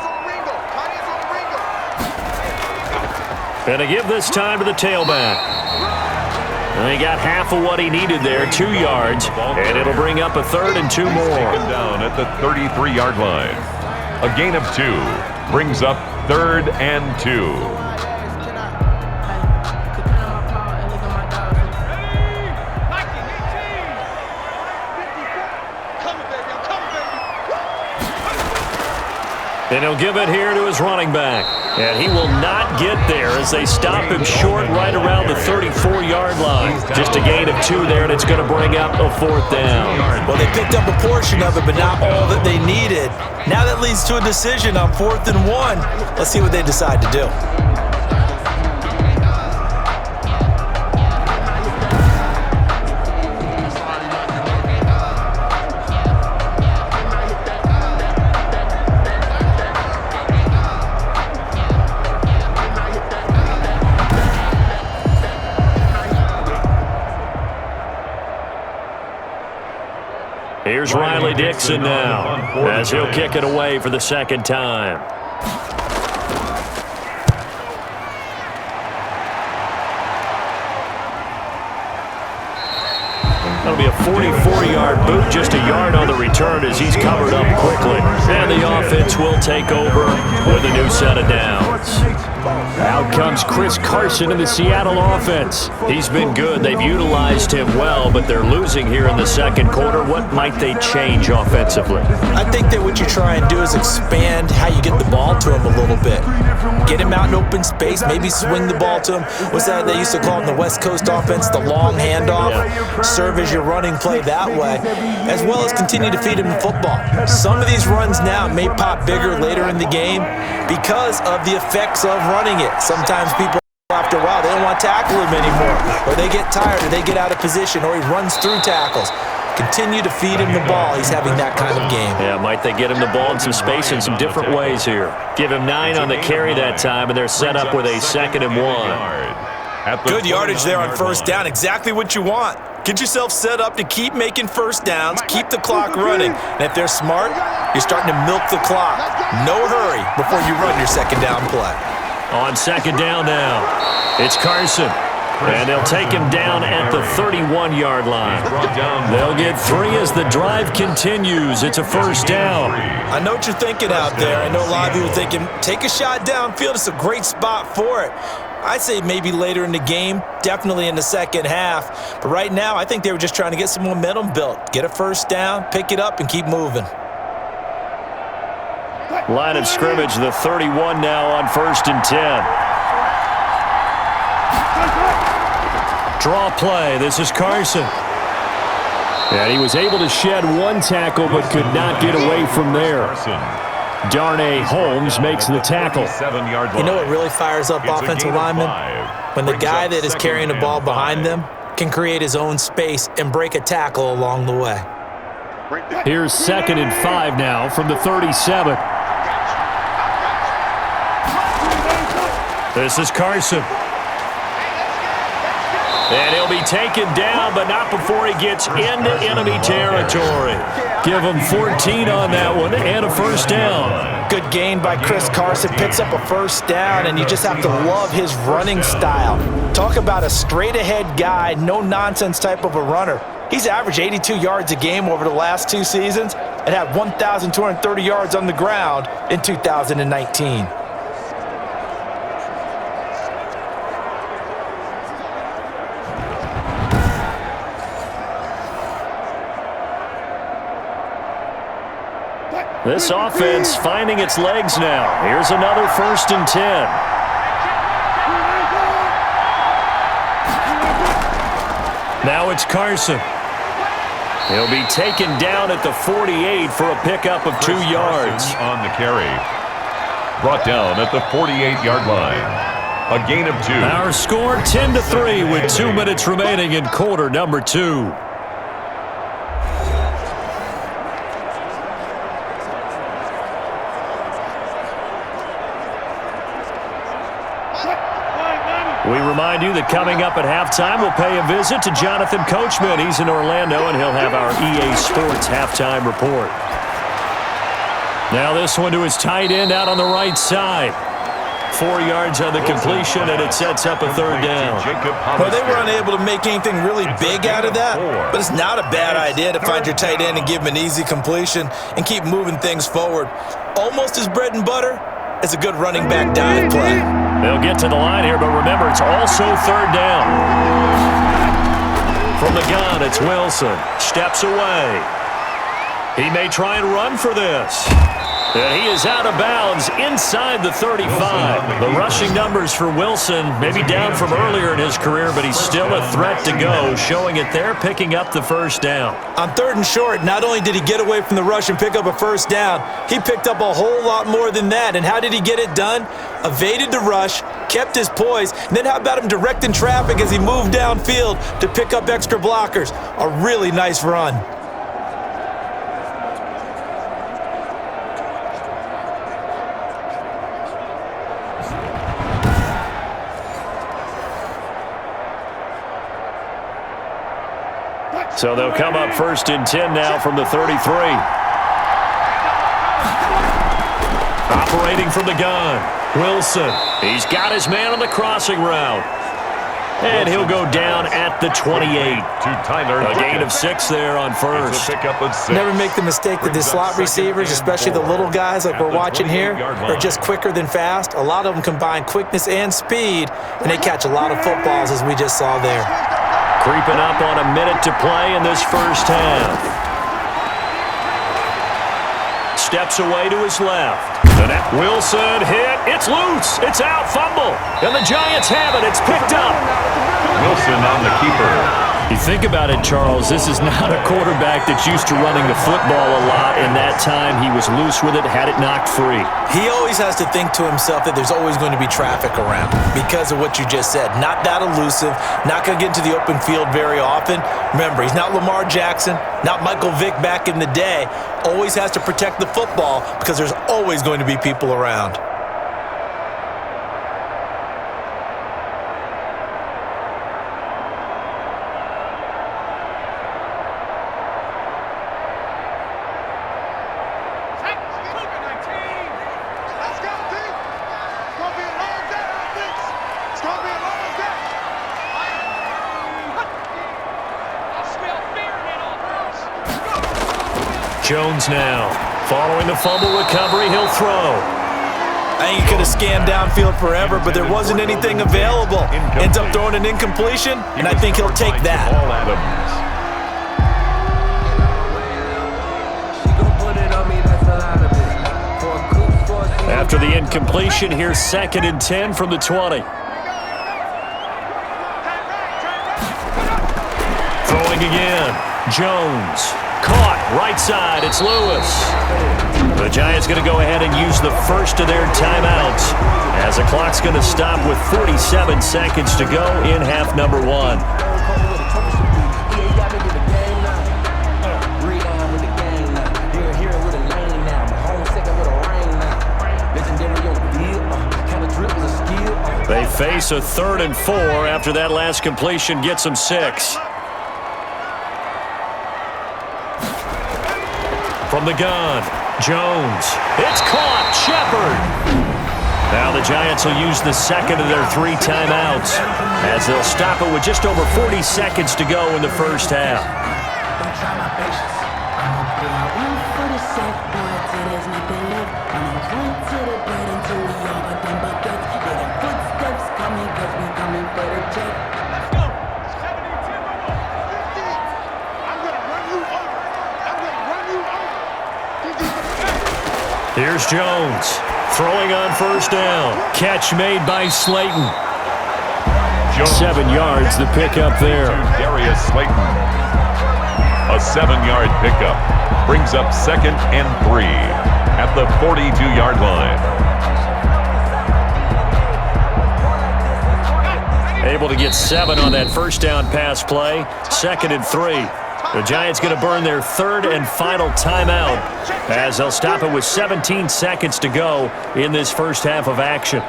And to give this time to the tailback. And he got half of what he needed there, 2 yards, and it'll bring up a 3rd and 2 more.
Taken down at the 33-yard line. A gain of 2 brings up 3rd and 2.
And he'll give it here to his running back. And he will not get there as they stop him short right around the 34-yard line. Just a gain of 2 there, and it's going to bring up a 4th down.
Well, they picked up a portion of it, but not all that they needed. Now that leads to a decision on 4th and 1. Let's see what they decide to do.
Here's Riley Dixon now as he'll kick it away for the 2nd time. That'll be a 44-yard boot, just a yard on the return as he's covered up quickly. And the offense will take over with a new set of downs. Out comes Chris Carson in the Seattle offense. He's been good. They've utilized him well, but they're losing here in the 2nd quarter. What might they change offensively?
I think that what you try and do is expand how you get the ball to him a little bit. Get him out in open space, maybe swing the ball to him. What's that they used to call in the West Coast offense, the long handoff? Serve as your running play that way, as well as continue to feed him the football. Some of these runs now may pop bigger later in the game because of the effects of running it. Sometimes people, after a while, they don't want to tackle him anymore, or they get tired, or they get out of position, or he runs through tackles. Continue to feed him the ball. He's having that kind of game.
Yeah, might they get him the ball in some space in some different ways here. Give him 9 on the carry that time, and they're set up with a 2nd and 1.
Good yardage there on first down. Exactly what you want. Get yourself set up to keep making first downs, keep the clock running. And if they're smart, you're starting to milk the clock. No hurry before you run your 2nd down play.
On 2nd down now, it's Carson. And they'll take him down at the 31-yard line. They'll get 3 as the drive continues. It's a 1st down.
I know what you're thinking out there. I know a lot of you are thinking, take a shot downfield. It's a great spot for it. I'd say maybe later in the game, definitely in the 2nd half. But right now, I think they were just trying to get some momentum built. Get a 1st down, pick it up, and keep moving.
Line of scrimmage, the 31 now on 1st and 10. Draw play. This is Carson. And he was able to shed 1 tackle but could not get away from there. Darnay Holmes makes the tackle.
You know what really fires up offensive linemen? When the guy that is carrying the ball behind them can create his own space and break a tackle along the way.
Here's 2nd and 5 now from the 37. This is Carson. And he'll be taken down, but not before he gets into enemy territory. Give him 14 on that one and a 1st down.
Good gain by Chris Carson. Picks up a 1st down, and you just have to love his running style. Talk about a straight-ahead guy, no-nonsense type of a runner. He's averaged 82 yards a game over the last 2 seasons and had 1,230 yards on the ground in 2019.
This offense finding its legs now. Here's another 1st and 10. Now it's Carson. He'll be taken down at the 48 for a pickup of 2 yards.
On the carry. Brought down at the 48-yard line. A gain of 2.
Our score 10-3 with 2 minutes remaining in quarter number 2. We remind you that coming up at halftime, we'll pay a visit to Jonathan Coachman. He's in Orlando, and he'll have our EA Sports halftime report. Now this one to his tight end out on the right side. 4 yards on the completion, and it sets up a 3rd down.
Well, they were unable to make anything really big out of that, but it's not a bad idea to find your tight end and give him an easy completion and keep moving things forward. Almost his bread and butter. It's a good running back dive play.
They'll get to the line here, but remember, it's also 3rd down. From the gun, it's Wilson. Steps away. He may try and run for this. And he is out of bounds inside the 35. The rushing numbers for Wilson may be down from earlier in his career, but he's still a threat to go, showing it there, picking up the 1st down.
On 3rd and short, not only did he get away from the rush and pick up a 1st down, he picked up a whole lot more than that. And how did he get it done? Evaded the rush, kept his poise, and then how about him directing traffic as he moved downfield to pick up extra blockers? A really nice run.
So they'll come up 1st and 10 now from the 33. Operating from the gun, Wilson. He's got his man on the crossing route. And he'll go down at the 28. A gain of 6 there on 1st.
Never make the mistake that the slot receivers, especially the little guys like we're watching here, are just quicker than fast. A lot of them combine quickness and speed, and they catch a lot of footballs, as we just saw there.
Creeping up on a minute to play in this 1st half. Steps away to his left. Wilson hit. It's loose. It's out. Fumble. And the Giants have it. It's picked up.
Wilson on the keeper.
You think about it, Charles, this is not a quarterback that's used to running the football a lot, and that time he was loose with it, had it knocked free.
He always has to think to himself that there's always going to be traffic around because of what you just said. Not that elusive, not going to get into the open field very often. Remember, he's not Lamar Jackson, not Michael Vick back in the day. Always has to protect the football because there's always going to be people around.
Jones now. Following the fumble recovery, he'll throw.
I think he could have scanned downfield forever, but there wasn't anything available. Ends up throwing an incompletion, and I think he'll take that.
After the incompletion, here's 2nd and 10 from the 20. Throwing again. Jones. Caught, right side, it's Lewis. The Giants going to go ahead and use the first of their timeouts as the clock's going to stop with 47 seconds to go in half number 1. They face a 3rd and 4 after that last completion gets them 6. From the gun, Jones. It's caught, Shepard. Now the Giants will use the 2nd of their 3 timeouts as they'll stop it with just over 40 seconds to go in the 1st half. Here's Jones. Throwing on first down. Catch made by Slayton. 7 yards, the pickup there.
Darius Slayton. A 7-yard pickup brings up 2nd and 3 at the 42-yard line.
Able to get 7 on that first down pass play. 2nd and 3. The Giants going to burn their 3rd and final timeout as they'll stop it with 17 seconds to go in this first half of action.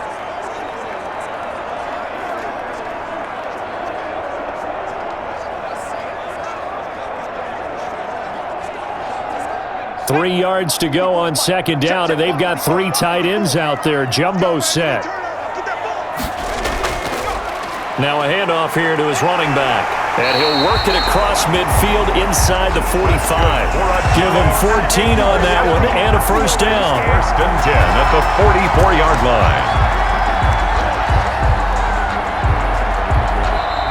Three yards to go on 2nd down, and they've got 3 tight ends out there. Jumbo set. Now a handoff here to his running back. And he'll work it across midfield inside the 45. Give him 14 on that one and a first down.
1st and 10 at the 44-yard line.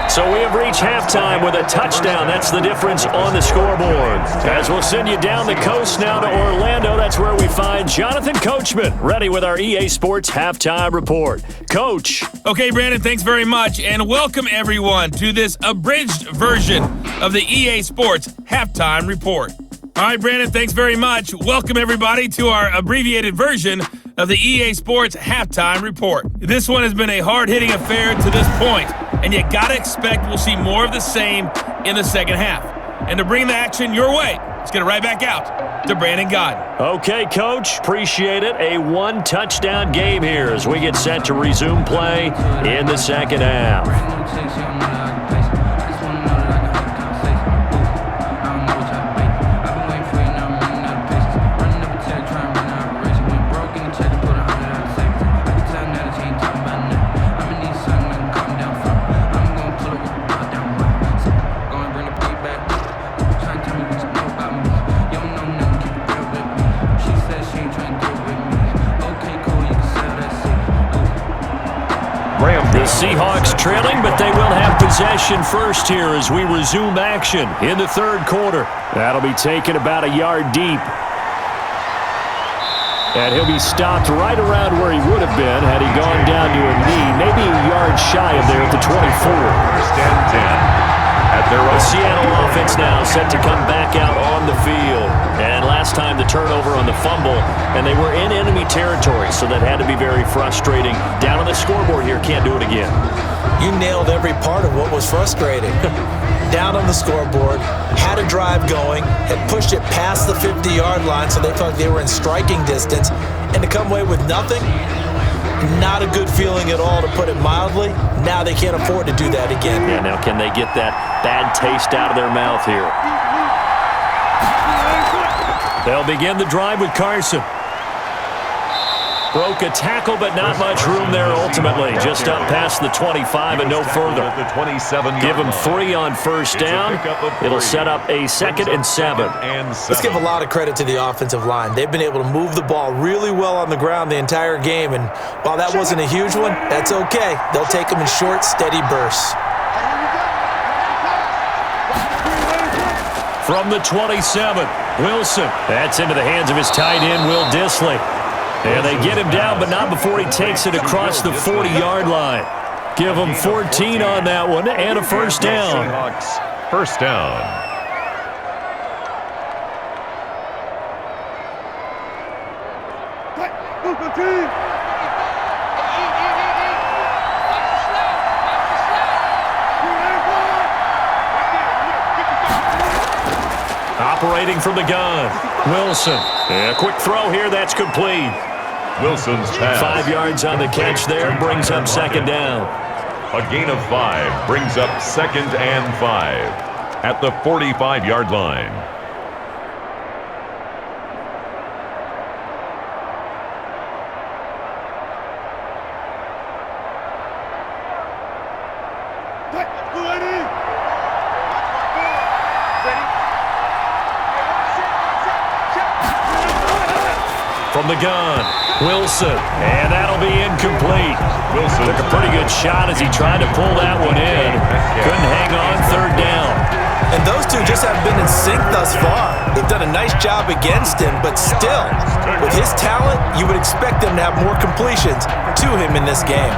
So we have reached halftime with a touchdown. That's the difference on the scoreboard. As we'll send you down the coast now to Orlando, that's where we find Jonathan Coachman, ready with our EA Sports Halftime Report. Coach.
Okay, Brandon, thanks very much, and welcome everyone to this abridged version of the EA Sports Halftime Report. All right, Brandon, thanks very much. Welcome everybody to our abbreviated version of the EA Sports Halftime Report. This one has been a hard-hitting affair to this point, and you gotta expect we'll see more of the same in the second half. And to bring the action your way, let's get it right back out to Brandon Godden.
Okay, Coach, appreciate it. A 1-touchdown game here as we get set to resume play in the second half. Seahawks trailing, but they will have possession first here as we resume action in the 3rd quarter. That'll be taken about a yard deep. And he'll be stopped right around where he would have been had he gone down to a knee, maybe a yard shy of there at the 24.
1st and 10.
The Seattle offense now set to come back out on the field. And last time the turnover on the fumble, and they were in enemy territory, so that had to be very frustrating. Down on the scoreboard here, can't do it again.
You nailed every part of what was frustrating. Down on the scoreboard, had a drive going, had pushed it past the 50-yard line so they felt like they were in striking distance, and to come away with nothing, not a good feeling at all, to put it mildly. Now they can't afford to do that again.
Yeah, now can they get that bad taste out of their mouth here? They'll begin the drive with Carson. Broke a tackle, but not much room there ultimately. Just up past the 25 and no further. Give him 3 on first down. It'll set up a 2nd and 7.
Let's give a lot of credit to the offensive line. They've been able to move the ball really well on the ground the entire game, and while that wasn't a huge one, that's okay. They'll take them in short, steady bursts.
From the 27, Wilson. That's into the hands of his tight end, Will Dissly. And they get him down, but not before he takes it across the 40-yard line. Give him 14 on that one and a first down.
Seahawks, first down.
Operating from the gun, Wilson. And a quick throw here, that's complete.
Wilson's pass.
5 yards on the catch there, brings up 2nd down.
A gain of 5 brings up 2nd and 5 at the 45-yard line.
From the gun, Wilson, and that'll be incomplete.
Wilson
took a pretty good shot as he tried to pull that one in. Couldn't hang on, 3rd down.
And those two just haven't been in sync thus far. They've done a nice job against him, but still, with his talent, you would expect them to have more completions to him in this game.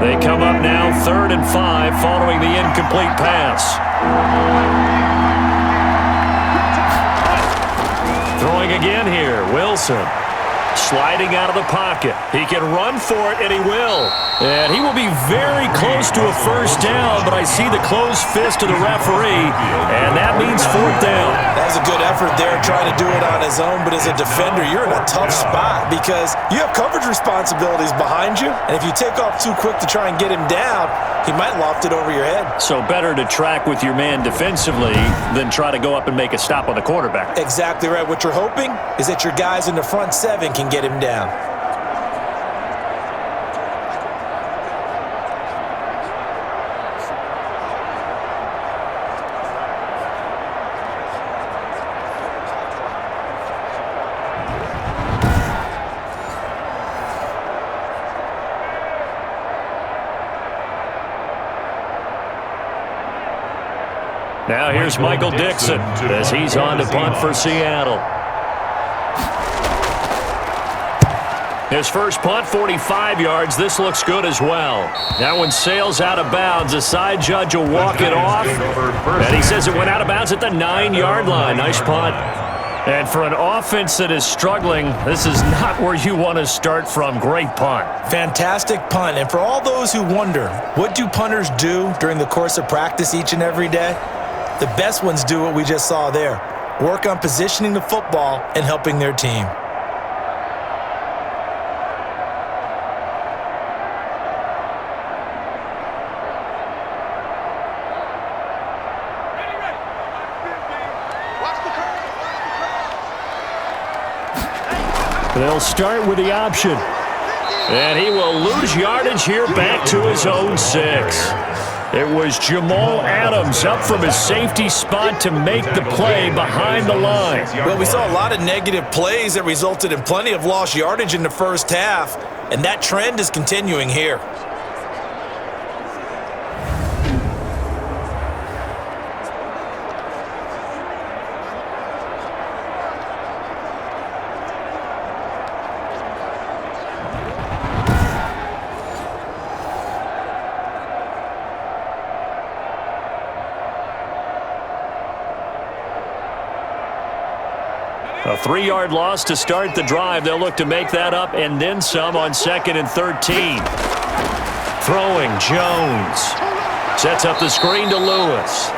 They come up now 3rd and 5 following the incomplete pass. Throwing again here, Wilson. Sliding out of the pocket. He can run for it, and he will. And he will be very close to a first down, but I see the closed fist of the referee, and that means 4th down.
That was a good effort there, trying to do it on his own, but as a defender, you're in a tough spot because you have coverage responsibilities behind you, and if you take off too quick to try and get him down, he might loft it over your head.
So better to track with your man defensively than try to go up and make a stop on the quarterback.
Exactly right. What you're hoping is that your guys in the front 7 can get him down.
Now here's Michael Dixon as he's on to punt for Seattle. His first punt, 45 yards. This looks good as well. That one sails out of bounds. The side judge will walk it off. And he says it went out of bounds at the 9-yard line. Nice punt. And for an offense that is struggling, this is not where you want to start from. Great punt.
Fantastic punt. And for all those who wonder, what do punters do during the course of practice each and every day? The best ones do what we just saw there. Work on positioning the football and helping their team.
They'll start with the option. And he will lose yardage here back to his own 6. It was Jamal Adams up from his safety spot to make the play behind the line.
Well, we saw a lot of negative plays that resulted in plenty of lost yardage in the first half, and that trend is continuing here.
A 3-yard loss to start the drive. They'll look to make that up and then some on 2nd and 13. Throwing, Jones. Sets up the screen to Lewis.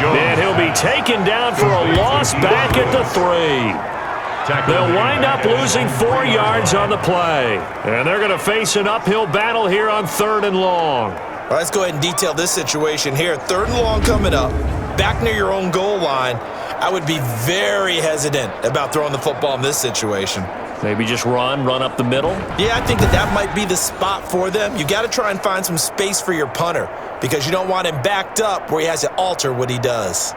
And he'll be taken down for a loss back at the 3. They'll wind up losing 4 yards on the play. And they're going to face an uphill battle here on 3rd and long.
All right, let's go ahead and detail this situation here. 3rd and long coming up. Back near your own goal line. I would be very hesitant about throwing the football in this situation.
Maybe just run up the middle?
Yeah, I think that might be the spot for them. You got to try and find some space for your punter because you don't want him backed up where he has to alter what he does.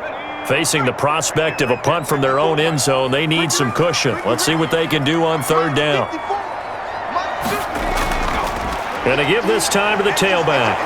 Facing the prospect of a punt from their own end zone, they need some cushion. Let's see what they can do on 3rd down. Gonna give this time to the tailback.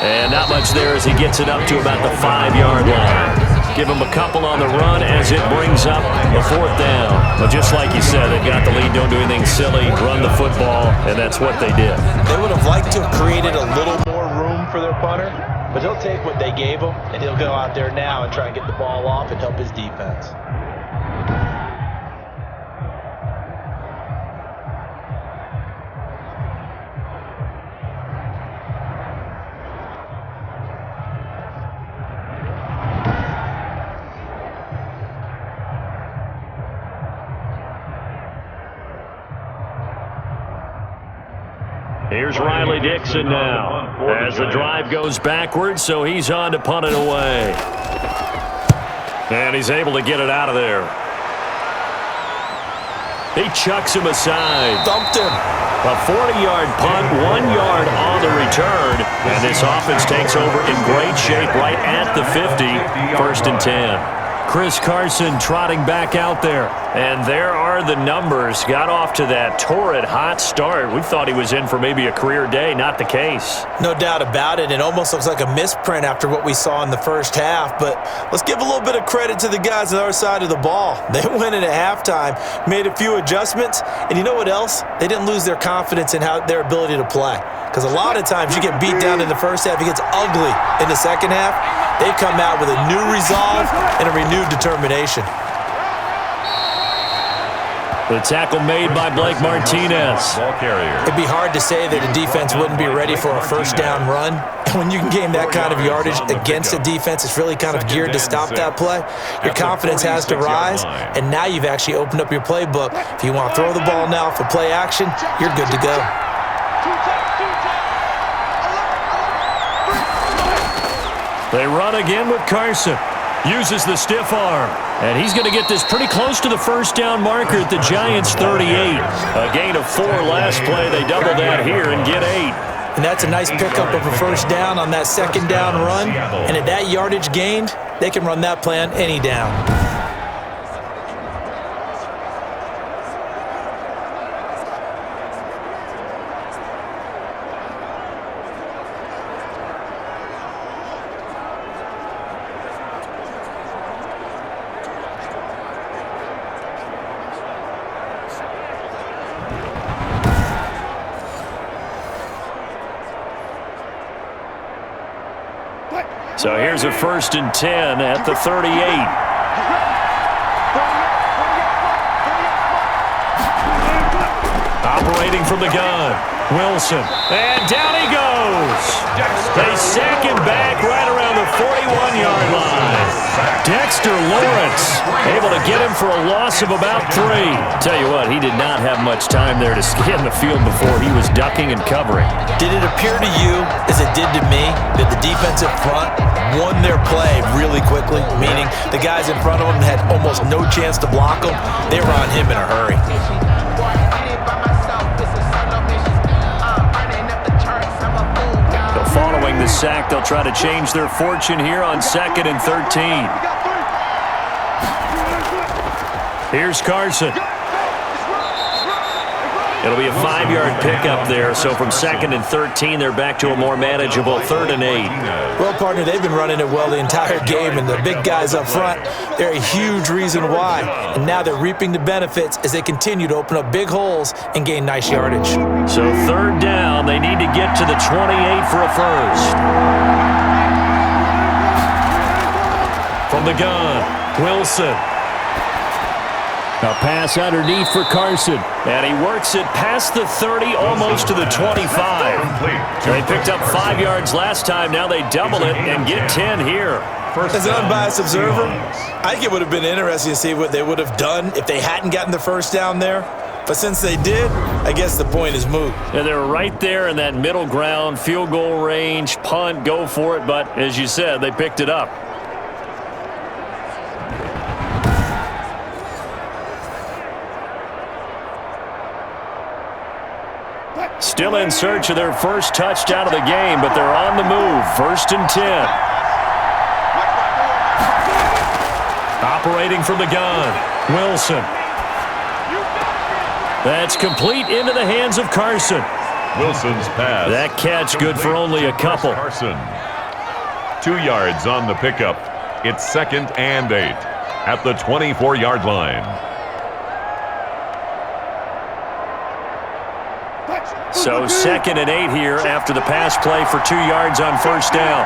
And not much there as he gets it up to about the 5-yard line. Give him a couple on the run as it brings up a 4th down. But just like you said, they've got the lead, don't do anything silly, run the football, and that's what they did.
They would have liked to have created a little more room for their punter, but he'll take what they gave him, and he'll go out there now and try and get the ball off and help his defense.
Here's Riley Dixon now as the drive goes backwards, so he's on to punt it away. And he's able to get it out of there. He chucks him aside.
Dumped him.
A 40-yard punt, 1 yard on the return. And this offense takes over in great shape right at the 50, 1st and 10. Chris Carson trotting back out there. And there are the numbers. Got off to that torrid hot start. We thought he was in for maybe a career day. Not the case.
No doubt about it. It almost looks like a misprint after what we saw in the first half. But let's give a little bit of credit to the guys on the other side of the ball. They went in at halftime, made a few adjustments, and you know what else? They didn't lose their confidence in their ability to play. Because a lot of times you get beat down in the first half, it gets ugly in the second half. They've come out with a new resolve and a renewed determination.
The tackle made by Blake Martinez.
Ball carrier.
It'd be hard to say that a defense wouldn't be ready for a first down run. And when you can gain that kind of yardage against a defense, it's really kind of geared to stop that play. Your confidence has to rise, and now you've actually opened up your playbook. If you want to throw the ball now for play action, you're good to go.
They run again with Carson. Uses the stiff arm. And he's going to get this pretty close to the first down marker at the Giants' 38. A gain of 4 last play. They double that here and get 8.
And that's a nice pickup of a first down on that second down run. And at that yardage gained, they can run that play on any down.
So here's a 1st and 10 at the 38. Operating from the gun, Wilson. And down he goes. They sack him back right around the 41-yard line. Dexter Lawrence able to get him for a loss of about 3. Tell you what, he did not have much time there to scan the field before he was ducking and covering.
Did it appear to you, as it did to me, that the defensive front won their play really quickly, meaning the guys in front of them had almost no chance to block him? They were on him in a hurry.
Following the sack, they'll try to change their fortune here on 2nd and 13. Here's Carson. It'll be a 5-yard pickup there, so from 2nd and 13, they're back to a more manageable 3rd and 8.
Well, partner, they've been running it well the entire game, and the big guys up front, they're a huge reason why. And now they're reaping the benefits as they continue to open up big holes and gain nice yardage.
So 3rd down, they need to get to the 28 for a first. From the gun, Wilson. A pass underneath for Carson. And he works it past the 30, almost to the 25. They picked up 5 yards last time. Now they double it and get 10 here.
As an unbiased observer, I think it would have been interesting to see what they would have done if they hadn't gotten the first down there. But since they did, I guess the point is moot.
And they were right there in that middle ground, field goal range, punt, go for it. But as you said, they picked it up. Still in search of their first touchdown of the game, but they're on the move. 1st and 10. Operating from the gun, Wilson. That's complete into the hands of Carson.
Wilson's pass.
That catch good for only a couple.
Carson. 2 yards on the pickup. It's 2nd and 8 at the 24-yard line.
So 2nd and 8 here after the pass play for 2 yards on 1st down.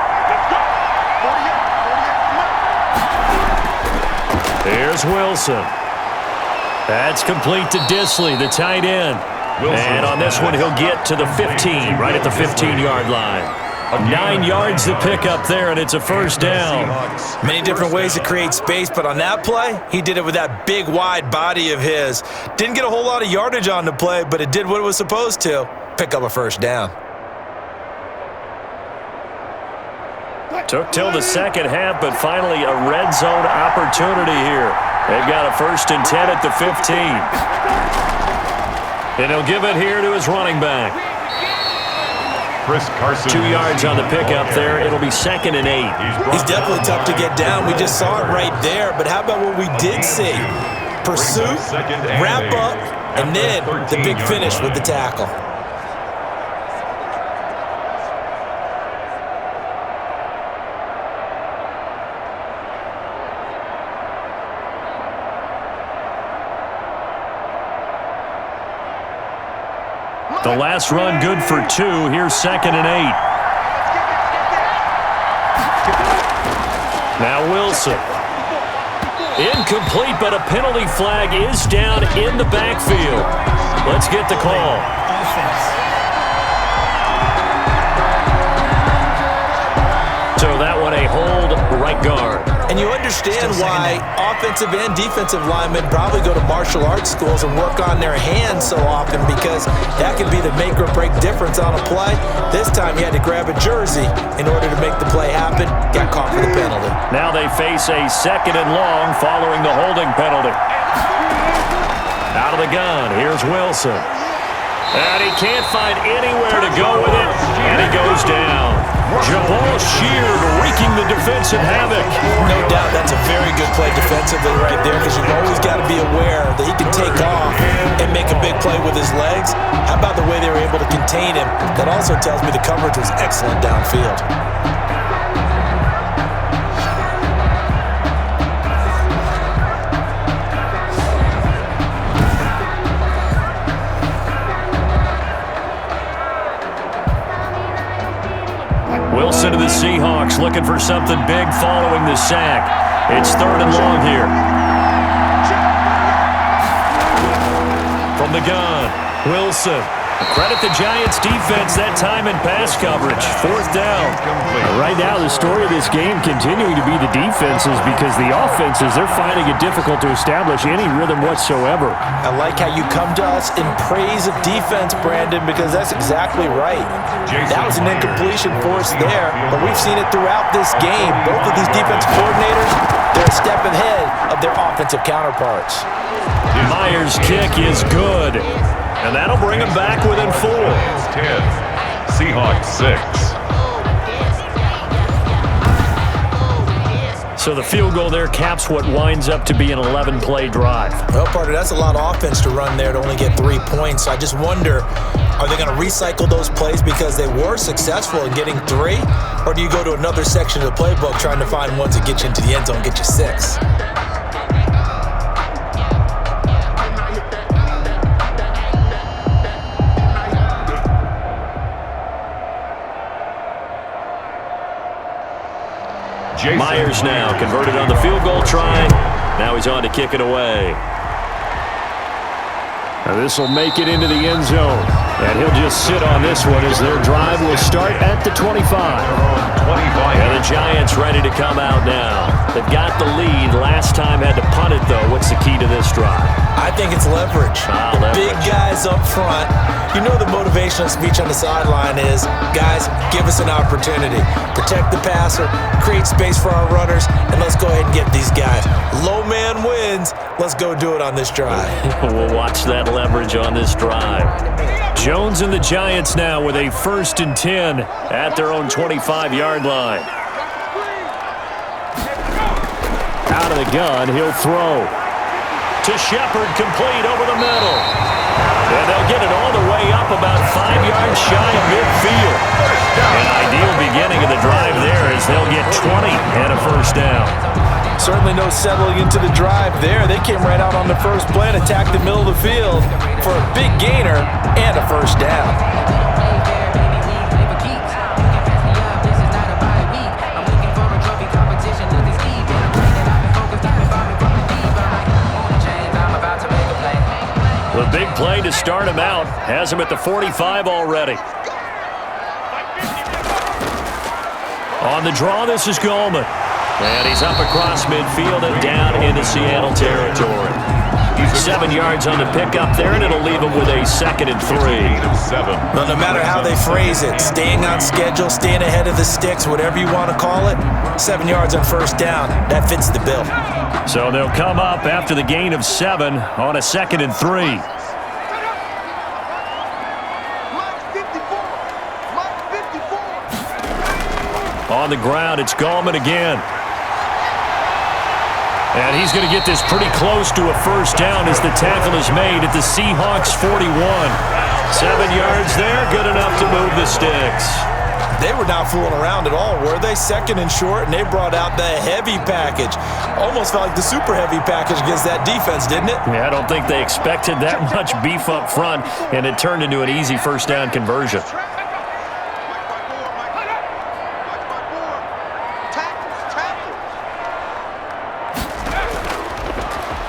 Here's Wilson. That's complete to Disley, the tight end. And on this one, he'll get to the 15, right at the 15-yard line. 9 yards to pick up there, and it's a 1st down.
Many different ways to create space, but on that play, he did it with that big, wide body of his. Didn't get a whole lot of yardage on the play, but it did what it was supposed to. Pick up a 1st down.
Took till the second half, but finally a red zone opportunity here. They've got a 1st and 10 at the 15. And he'll give it here to his running back. 2 yards on the pickup there. It'll be 2nd and 8.
He's definitely tough to get down. We just saw it right there. But how about what we did see? Pursuit, wrap up, and then the big finish with the tackle.
The last run good for 2. Here's 2nd and 8. Now Wilson. Incomplete, but a penalty flag is down in the backfield. Let's get the call. So that one a hold, right guard.
And you understand why offensive and defensive linemen probably go to martial arts schools and work on their hands so often, because that can be the make or break difference on a play. This time he had to grab a jersey in order to make the play happen. Got caught for the penalty.
Now they face a 2nd and long following the holding penalty. Out of the gun, here's Wilson. And he can't find anywhere to go with it, and he goes down. Jabal Sheard wreaking the defensive havoc.
No doubt that's a very good play defensively right there, because you've always got to be aware that he can take off and make a big play with his legs. How about the way they were able to contain him? That also tells me the coverage was excellent downfield.
Wilson to the Seahawks, looking for something big following the sack. It's 3rd and long here. From the gun, Wilson. Credit the Giants defense that time in pass coverage. 4th down.
Right now, the story of this game continuing to be the defenses, because the offenses, they're finding it difficult to establish any rhythm whatsoever.
I like how you come to us in praise of defense, Brandon, because that's exactly right. That was an incompletion for us there, but we've seen it throughout this game. Both of these defense coordinators, they're a step ahead of their offensive counterparts.
Myers' kick is good, and that'll bring him back within 4.
10. Seahawks 6.
So the field goal there caps what winds up to be an 11-play drive.
Well, partner, that's a lot of offense to run there to only get 3 points. So I just wonder, are they going to recycle those plays because they were successful in getting 3? Or do you go to another section of the playbook trying to find ones that get you into the end zone, get you 6?
Myers now converted on the field goal try. Now he's on to kick it away.
This will make it into the end zone. And he'll just sit on this one as their drive will start at the 25.
And the Giants ready to come out now. They've got the lead. Last time had to punt it, though. What's the key to this drive?
I think it's leverage. The big guys up front. You know the motivational speech on the sideline is, guys, give us an opportunity. Protect the passer, create space for our runners, and let's go ahead and get these guys. Low man wins. Let's go do it on this drive.
We'll watch that leverage on this drive. Jones and the Giants now with a 1st and 10 at their own 25-yard line.
Out of the gun, he'll throw.
To Shepard, complete over the middle. And they'll get it all the way up about 5 yards shy of midfield. An ideal beginning of the drive there as they'll get 20 and a 1st down.
Certainly no settling into the drive there. They came right out on the first play and attacked the middle of the field for a big gainer and a 1st down.
The big play to start him out has him at the 45 already. On the draw, this is Goldman. And he's up across midfield and down into Seattle territory. 7 yards on the pickup there, and it'll leave him with a 2nd and 3.
Well, no matter how they phrase it, staying on schedule, staying ahead of the sticks, whatever you want to call it, 7 yards on 1st down, that fits the bill.
So they'll come up after the gain of 7 on a 2nd and 3. On the ground, it's Gallman again. And he's going to get this pretty close to a first down as the tackle is made at the Seahawks 41. 7 yards there, good enough to move the sticks.
They were not fooling around at all, were they? Second and short, and they brought out the heavy package. Almost felt like the super heavy package against that defense, didn't it?
Yeah, I don't think they expected that much beef up front, and it turned into an easy first down conversion.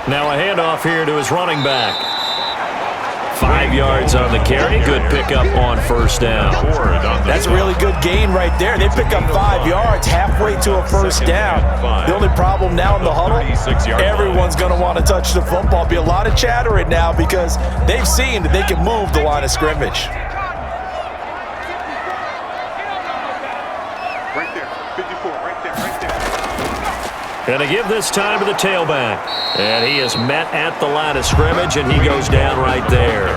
Now a handoff here to his running back. 5 yards on the carry. Good pickup on first down.
That's a really good gain right there. They pick up 5 yards halfway to a first down. The only problem now in the huddle, everyone's going to want to touch the football. Be a lot of chattering now because they've seen that they can move the line of scrimmage.
Right there, 54, right there.
Going to give this time to the tailback. And he is met at the line of scrimmage, and he goes down right there.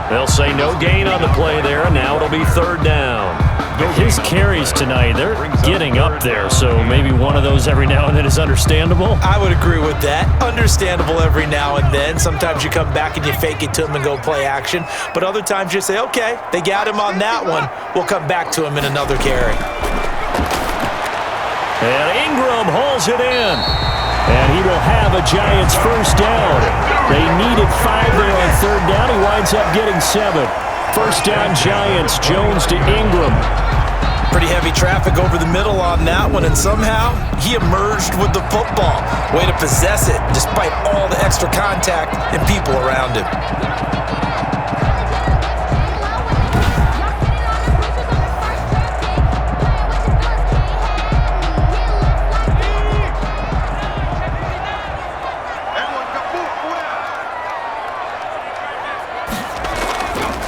They'll say no gain on the play there, and now it'll be third down.
His carries tonight, they're getting up there, so maybe one of those every now and then is understandable.
I would agree with that. Understandable every now and then. Sometimes you come back and you fake it to him and go play action. But other times you say, okay, they got him on that one. We'll come back to him in another carry.
And Ingram hauls it in. And he will have a Giants first down. They needed 5 there on third down. He winds up getting 7. First down Giants, Jones to Ingram.
Pretty heavy traffic over the middle on that one, and somehow he emerged with the football. Way to possess it, despite all the extra contact and people around him.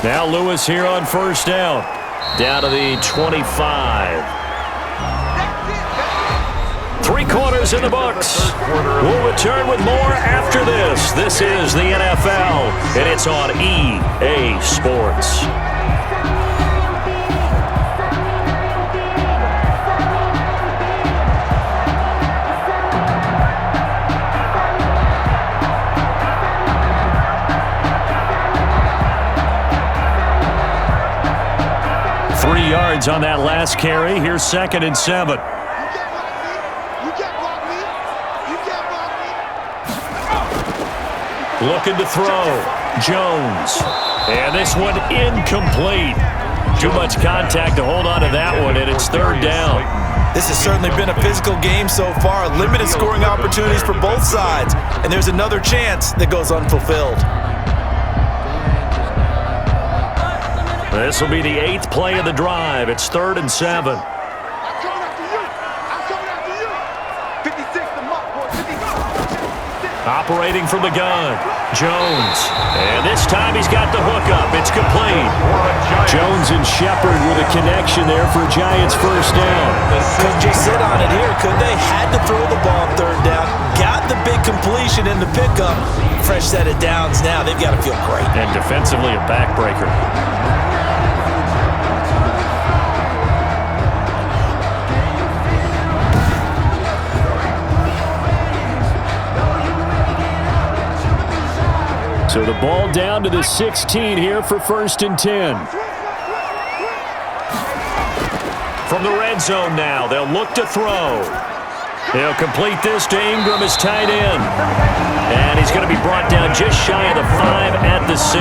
Now Lewis here on first down. Down to the 25. 3 quarters in the books. We'll return with more after this. This is the NFL, and it's on EA Sports. Yards on that last carry. Here's 2nd and 7. Looking to throw. Jones. And this one incomplete. Too much contact to hold on to that one, and it's third down.
This has certainly been a physical game so far. Limited scoring opportunities for both sides. And there's another chance that goes unfulfilled.
This will be the 8th play of the drive. It's 3rd and 7. Operating from the gun, Jones. And this time he's got the hookup. It's complete. Jones and Shepard with a connection there for Giants first down.
Couldn't just sit on it here, could they? Had to throw the ball on third down. Got the big completion in the pickup. Fresh set of downs now. They've got to feel great.
And defensively a backbreaker. So the ball down to the 16 here for 1st and 10. From the red zone now, they'll look to throw. They'll complete this to Ingram as tight end. And he's going to be brought down just shy of the 5 at the 6.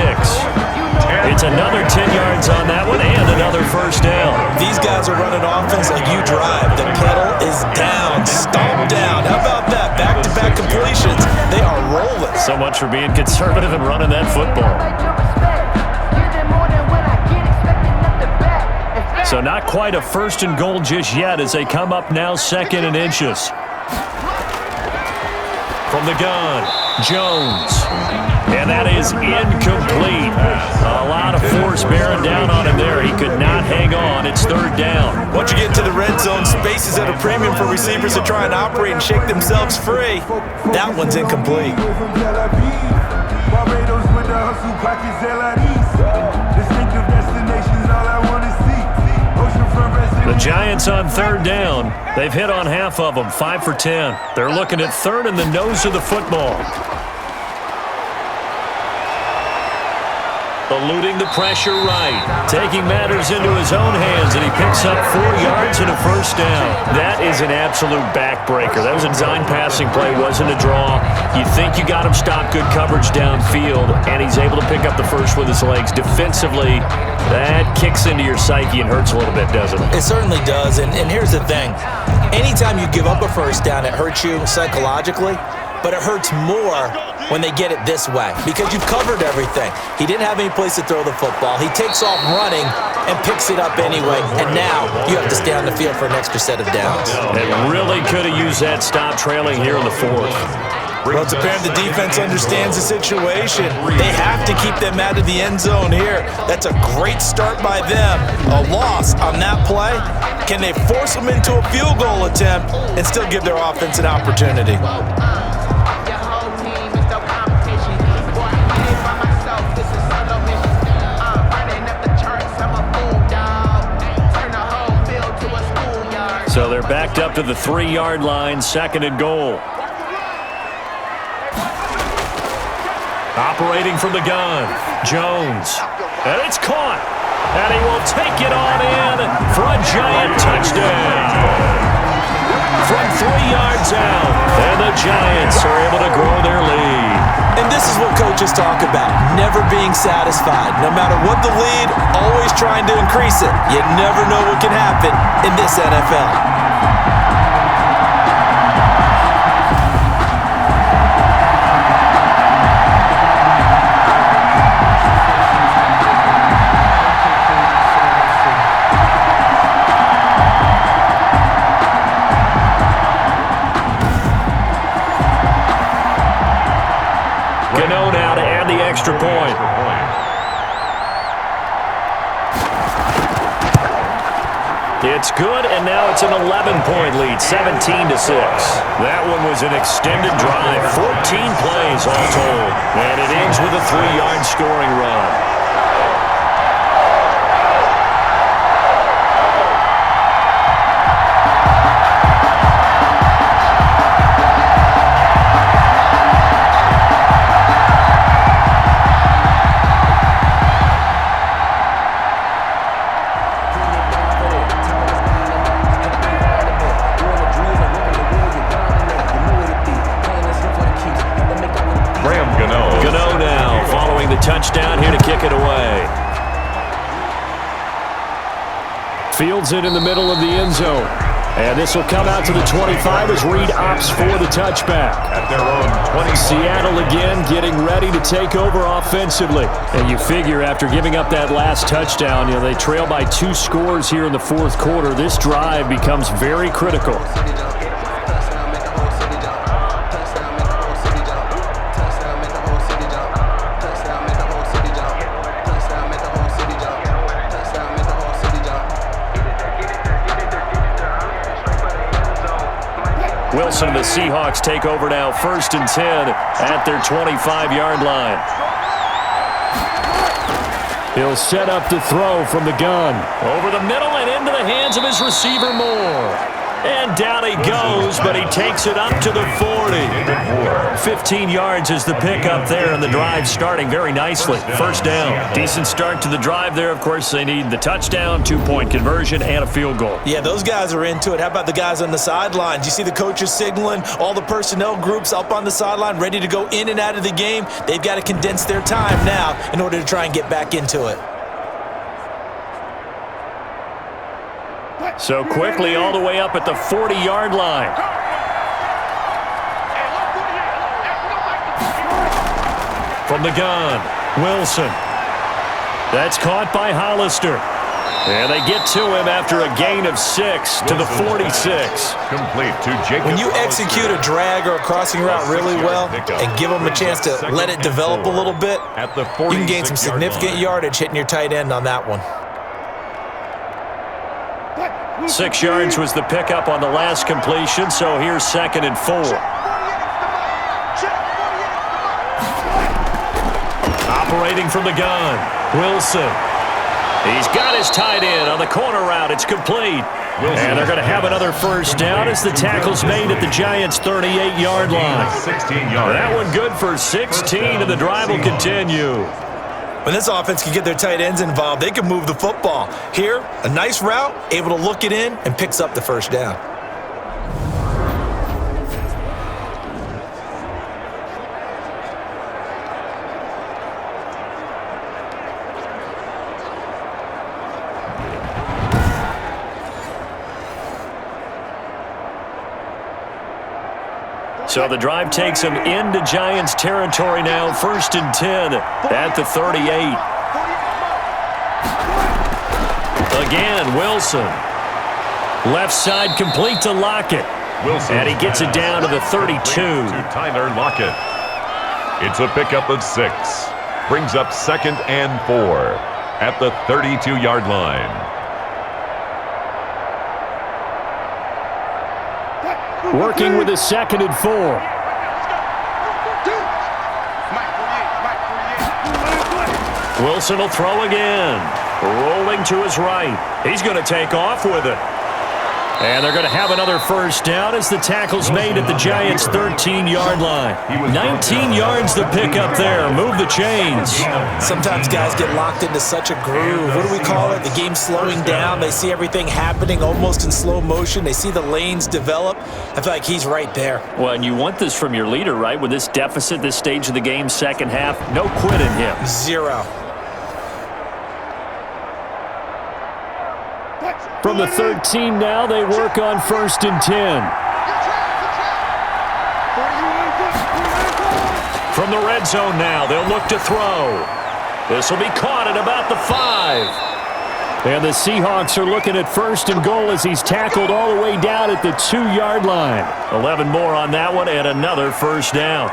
It's another 10 yards on that one and another first down.
These guys are running offense like you drive. The pedal is down, stomp down. How about that? Back-to-back completions. They are rolling.
So much for being conservative and running that football. So not quite a 1st and goal just yet as they come up now 2nd and inches. From the gun, Jones. And that is incomplete. A lot of force bearing down on him there. He could not hang on. It's third down.
Once you get into the red zone, space is at a premium for receivers to try and operate and shake themselves free. That one's incomplete.
The Giants on third down. They've hit on half of them, 5 for 10. They're looking at third in the nose of the football. Eluding the pressure right. Taking matters into his own hands, and he picks up 4 yards and a first down. That is an absolute backbreaker. That was a design passing play, wasn't a draw. You think you got him stopped, good coverage downfield, and he's able to pick up the first with his legs. Defensively, that kicks into your psyche and hurts a little bit, doesn't it?
It certainly does, and here's the thing. Anytime you give up a first down, it hurts you psychologically, but it hurts more when they get it this way because you've covered everything. He didn't have any place to throw the football. He takes off running and picks it up anyway, and now you have to stay on the field for an extra set of downs.
They really could have used that stop trailing here in the fourth.
Well, it's apparent the defense understands the situation. They have to keep them out of the end zone here. That's a great start by them. A loss on that play. Can they force them into a field goal attempt and still give their offense an opportunity?
So they're backed up to the 3-yard line, 2nd and goal. Operating from the gun, Jones. And it's caught. And he will take it on in for a giant touchdown. From 3 yards out, and the Giants are able to grow their lead.
And this is what coaches talk about, never being satisfied. No matter what the lead, always trying to increase it. You never know what can happen in this NFL.
Extra point. It's good, and now it's an 11-point lead, 17-6. That one was an extended drive, 14 plays all told, and it ends with a 3-yard scoring run. Touchdown here to kick it away. Fields it in the middle of the end zone. And this will come out to the 25 as Reed opts for the touchback.
At their own 20.
Seattle again getting ready to take over offensively. And you figure after giving up that last touchdown, they trail by 2 scores here in the fourth quarter. This drive becomes very critical. Wilson and the Seahawks take over now, 1st and 10 at their 25-yard line. He'll set up to throw from the gun. Over the middle and into the hands of his receiver Moore. And down he goes, but he takes it up to the 40. 15 yards is the pickup there, and the drive starting very nicely. First down. Decent start to the drive there. Of course, they need the touchdown, 2-point conversion, and a field goal.
Yeah, those guys are into it. How about the guys on the sidelines? You see the coaches signaling, all the personnel groups up on the sideline ready to go in and out of the game. They've got to condense their time now in order to try and get back into it.
So quickly all the way up at the 40-yard line. From the gun, Wilson. That's caught by Hollister. And they get to him after a gain of 6 to the 46.
Complete to Jacob.
When you execute a drag or a crossing route really well and give them a chance to let it develop a little bit, you can gain some significant yardage hitting your tight end on that one.
6 yards was the pickup on the last completion, so here's 2nd and 4. Operating from the gun, Wilson. He's got his tight end on the corner route. It's complete. And they're going to have another first down as the tackle's made at the Giants' 38-yard line.
16 yards.
That one good for 16, and the drive will continue.
When this offense can get their tight ends involved, they can move the football. Here, a nice route, able to look it in, and picks up the first down.
So the drive takes them into Giants territory now, 1st and 10 at the 38. Again, Wilson. Left side complete to Lockett.
Wilson.
And he gets it down to the 32.
To Tyler Lockett. It's a pickup of 6. Brings up 2nd and 4 at the 32-yard line.
Working with a 2nd and 4.
Wilson will throw again. Rolling to his right. He's going to take off with it. And they're going to have another first down as the tackle's made at the Giants' 13-yard line. 19 yards the pickup there. Move the chains.
Sometimes guys get locked into such a groove. What do we call it? The game's slowing down. They see everything happening almost in slow motion. They see the lanes develop. I feel like he's right there.
Well, and you want this from your leader, right? With this deficit, this stage of the game, second half, no quit in him.
0.
From the 13 now, they work on 1st and 10.
From the red zone now, they'll look to throw. This will be caught at about the 5.
And the Seahawks are looking at 1st and goal as he's tackled all the way down at the 2-yard line.
11 more on that one and another first down.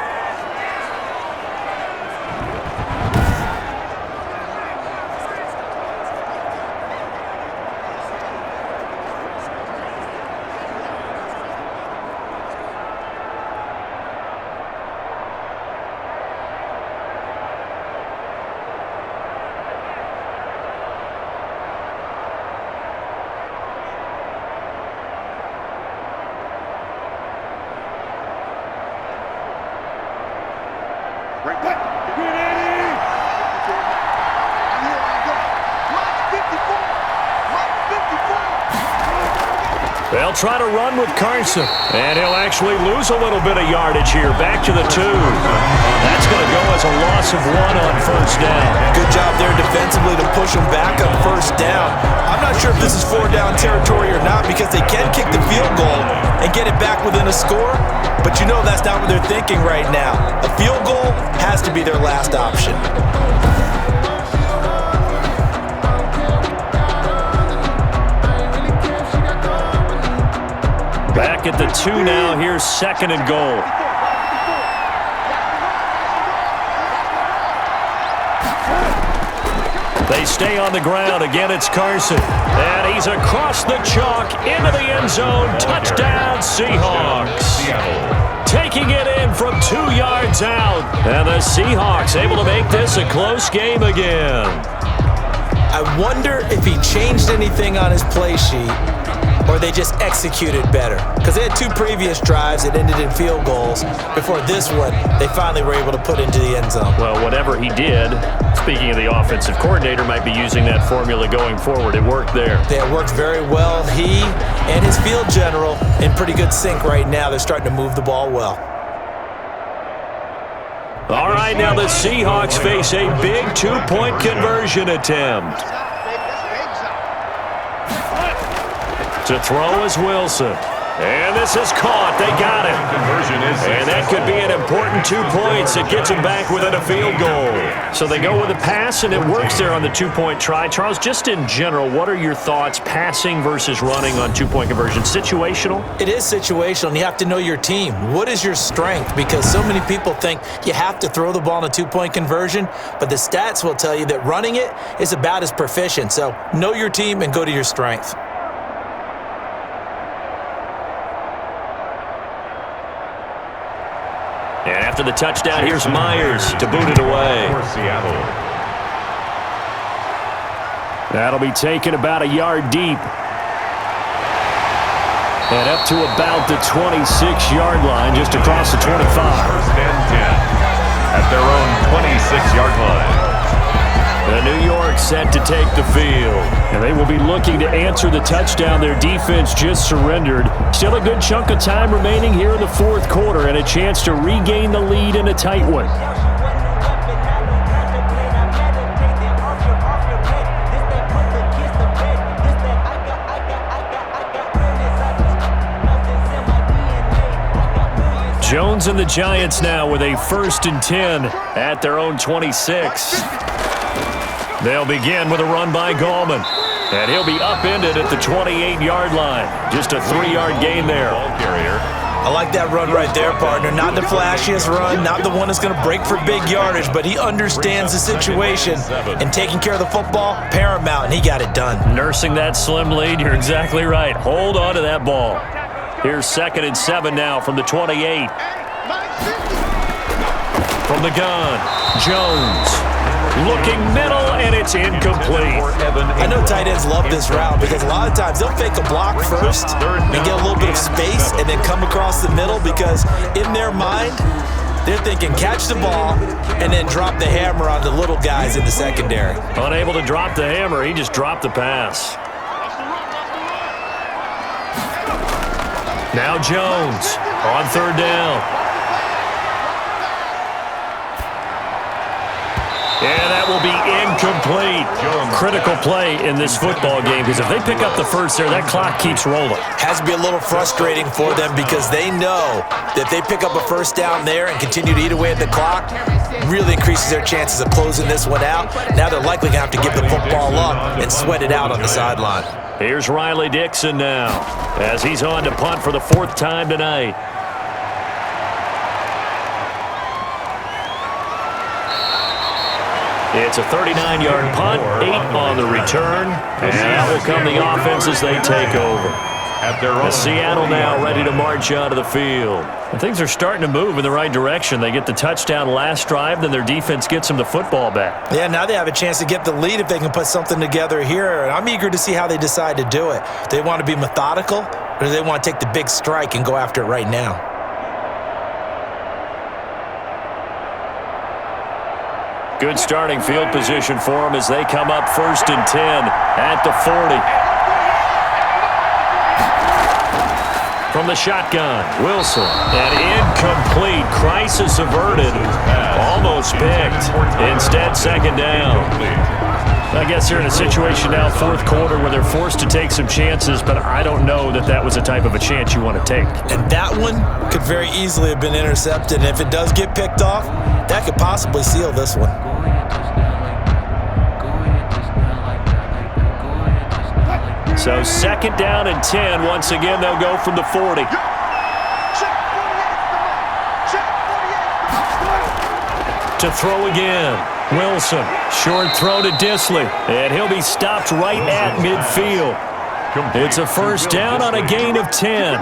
They'll try to run with Carson. And he'll actually lose a little bit of yardage here. Back to the 2. That's going to go as a loss of 1 on first down.
Good job there defensively to push him back on first down. I'm not sure if this is 4-down territory or not because they can kick the field goal and get it back within a score. But you know that's not what they're thinking right now. A field goal has to be their last option.
Back at the 2 now. Here's 2nd and goal. They stay on the ground. Again, it's Carson. And he's across the chalk into the end zone. Touchdown, Seahawks. Taking it in from 2 yards out. And the Seahawks able to make this a close game again.
I wonder if he changed anything on his play sheet or they just executed better. Because they had 2 previous drives that ended in field goals. Before this one, they finally were able to put into the end zone.
Well, whatever he did, speaking of the offensive coordinator, might be using that formula going forward. It worked there.
Yeah, it worked very well. He and his field general in pretty good sync right now. They're starting to move the ball well.
All right, now the Seahawks face a big 2-point conversion attempt. To throw is Wilson. And this is caught. They got it. And that could be an important 2 points. It gets them back within a field goal. So they go with a pass, and it works there on the 2-point try. Charles, just in general, what are your thoughts passing versus running on 2-point conversion? Situational?
It is situational, and you have to know your team. What is your strength? Because so many people think you have to throw the ball in a 2-point conversion, but the stats will tell you that running it is about as proficient. So know your team and go to your strength.
And after the touchdown, here's Myers to boot it away.
For Seattle.
That'll be taken about a yard deep. And up to about the 26-yard line, just across the 25.
First and 10 at their own 26-yard line.
The New York set to take the field. And they will be looking to answer the touchdown their defense just surrendered. Still a good chunk of time remaining here in the fourth quarter and a chance to regain the lead in a tight one. Jones and the Giants now with a 1st and 10 at their own 26. They'll begin with a run by Gallman. And he'll be upended at the 28-yard line. Just a 3-yard gain there.
Ball carrier.
I like that run right there, partner. Not the flashiest run, not the one that's going to break for big yardage, but he understands the situation. And taking care of the football, paramount, and he got it done.
Nursing that slim lead, you're exactly right. Hold on to that ball. Here's 2nd and 7 now from the 28. From the gun, Jones. Looking middle, and it's incomplete.
I know tight ends love this route because a lot of times they'll fake a block first and get a little bit of space and then come across the middle because in their mind, they're thinking catch the ball and then drop the hammer on the little guys in the secondary.
Unable to drop the hammer, he just dropped the pass. Now Jones on 3rd down. And that will be incomplete. Critical play in this football game because if they pick up the first there, that clock keeps rolling.
Has to be a little frustrating for them because they know that if they pick up a first down there and continue to eat away at the clock, really increases their chances of closing this one out. Now they're likely going to have to give the football up and sweat it out on the sideline.
Here's Riley Dixon now as he's on to punt for the 4th time tonight. It's a 39-yard punt, 8 on the return, and that will come the offense as they take over. Seattle now ready to march out of the field. And things are starting to move in the right direction. They get the touchdown last drive, then their defense gets them the football back.
Yeah, now they have a chance to get the lead if they can put something together here, and I'm eager to see how they decide to do it. Do they want to be methodical, or do they want to take the big strike and go after it right now?
Good starting field position for them as they come up 1st and 10 at the 40. From the shotgun, Wilson. And incomplete. Crisis averted. Almost picked. Instead, 2nd down. I guess they're in a situation now, 4th quarter, where they're forced to take some chances, but I don't know that that was the type of a chance you want to take.
And that one could very easily have been intercepted. And if it does get picked off, that could possibly seal this one.
So 2nd down and 10. Once again, they'll go from the 40. To throw again. Wilson. Short throw to Disley. And he'll be stopped right at midfield. It's a 1st down on a gain of 10.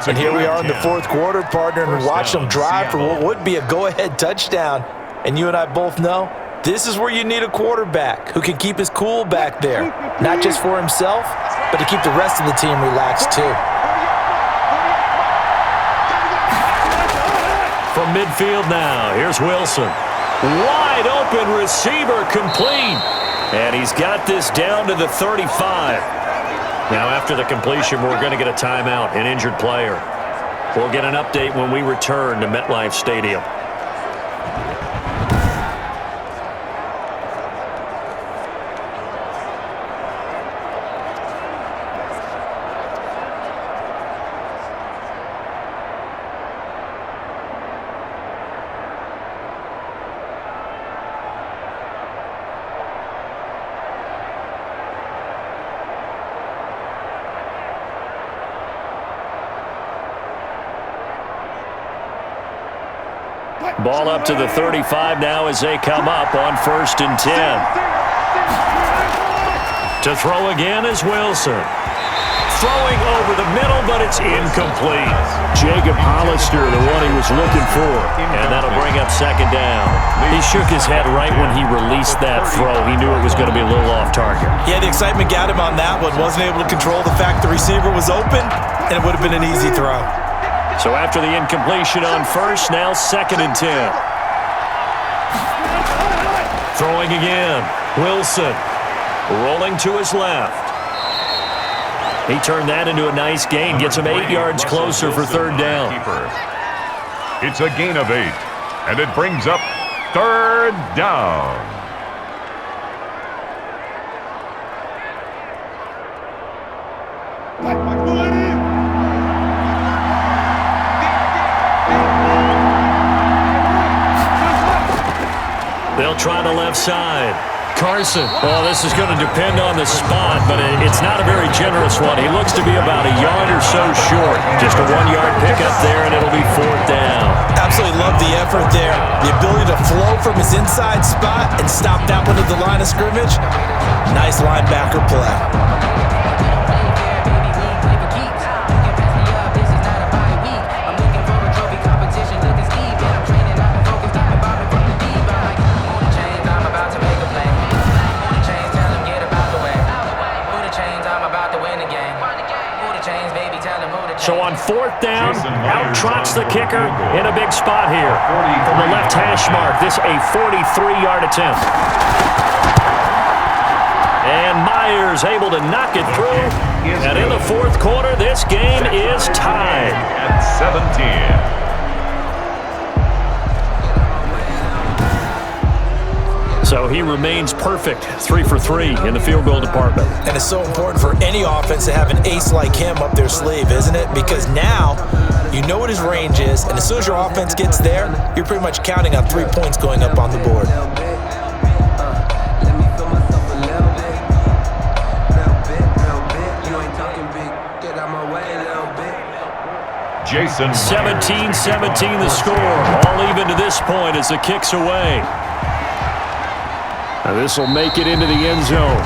And here we are in the 4th quarter, partner, and watch them drive for what would be a go-ahead touchdown. And you and I both know this is where you need a quarterback who can keep his cool back there. Not just for himself, but to keep the rest of the team relaxed too.
From midfield now, here's Wilson. Wide open receiver complete. And he's got this down to the 35. Now after the completion, we're going to get a timeout, an injured player. We'll get an update when we return to MetLife Stadium. Ball up to the 35 now as they come up on 1st and 10. To throw again is Wilson. Throwing over the middle, but it's incomplete. Jacob Hollister, the one he was looking for. And that'll bring up 2nd down. He shook his head right when he released that throw. He knew it was going to be a little off target.
Yeah, the excitement got him on that one. Wasn't able to control the fact the receiver was open. and it would have been an easy throw.
So after the incompletion on first, now 2nd and 10. Throwing again. Wilson rolling to his left. He turned that into a nice gain. Gets him 8 yards closer for 3rd down.
It's a gain of 8, and it brings up 3rd down.
They'll try the left side. Carson. Well, this is going to depend on the spot, but it's not a very generous one. He looks to be about a yard or so short. Just a 1-yard pickup there, and it'll be 4th down.
Absolutely love the effort there. The ability to flow from his inside spot and stop that one at the line of scrimmage. Nice linebacker play.
So on 4th down, out trots the kicker in a big spot here. From the left hash mark, this a 43-yard attempt. And Myers able to knock it through. And in the 4th quarter, this game is tied.
At 17.
So he remains perfect, 3 for 3 in the field goal department.
And it's so important for any offense to have an ace like him up their sleeve, isn't it? Because now you know what his range is, and as soon as your offense gets there, you're pretty much counting on 3 points going up on the board.
Jason
17-17 the score. All even to this point as the kick's away. Now this will make it into the end zone.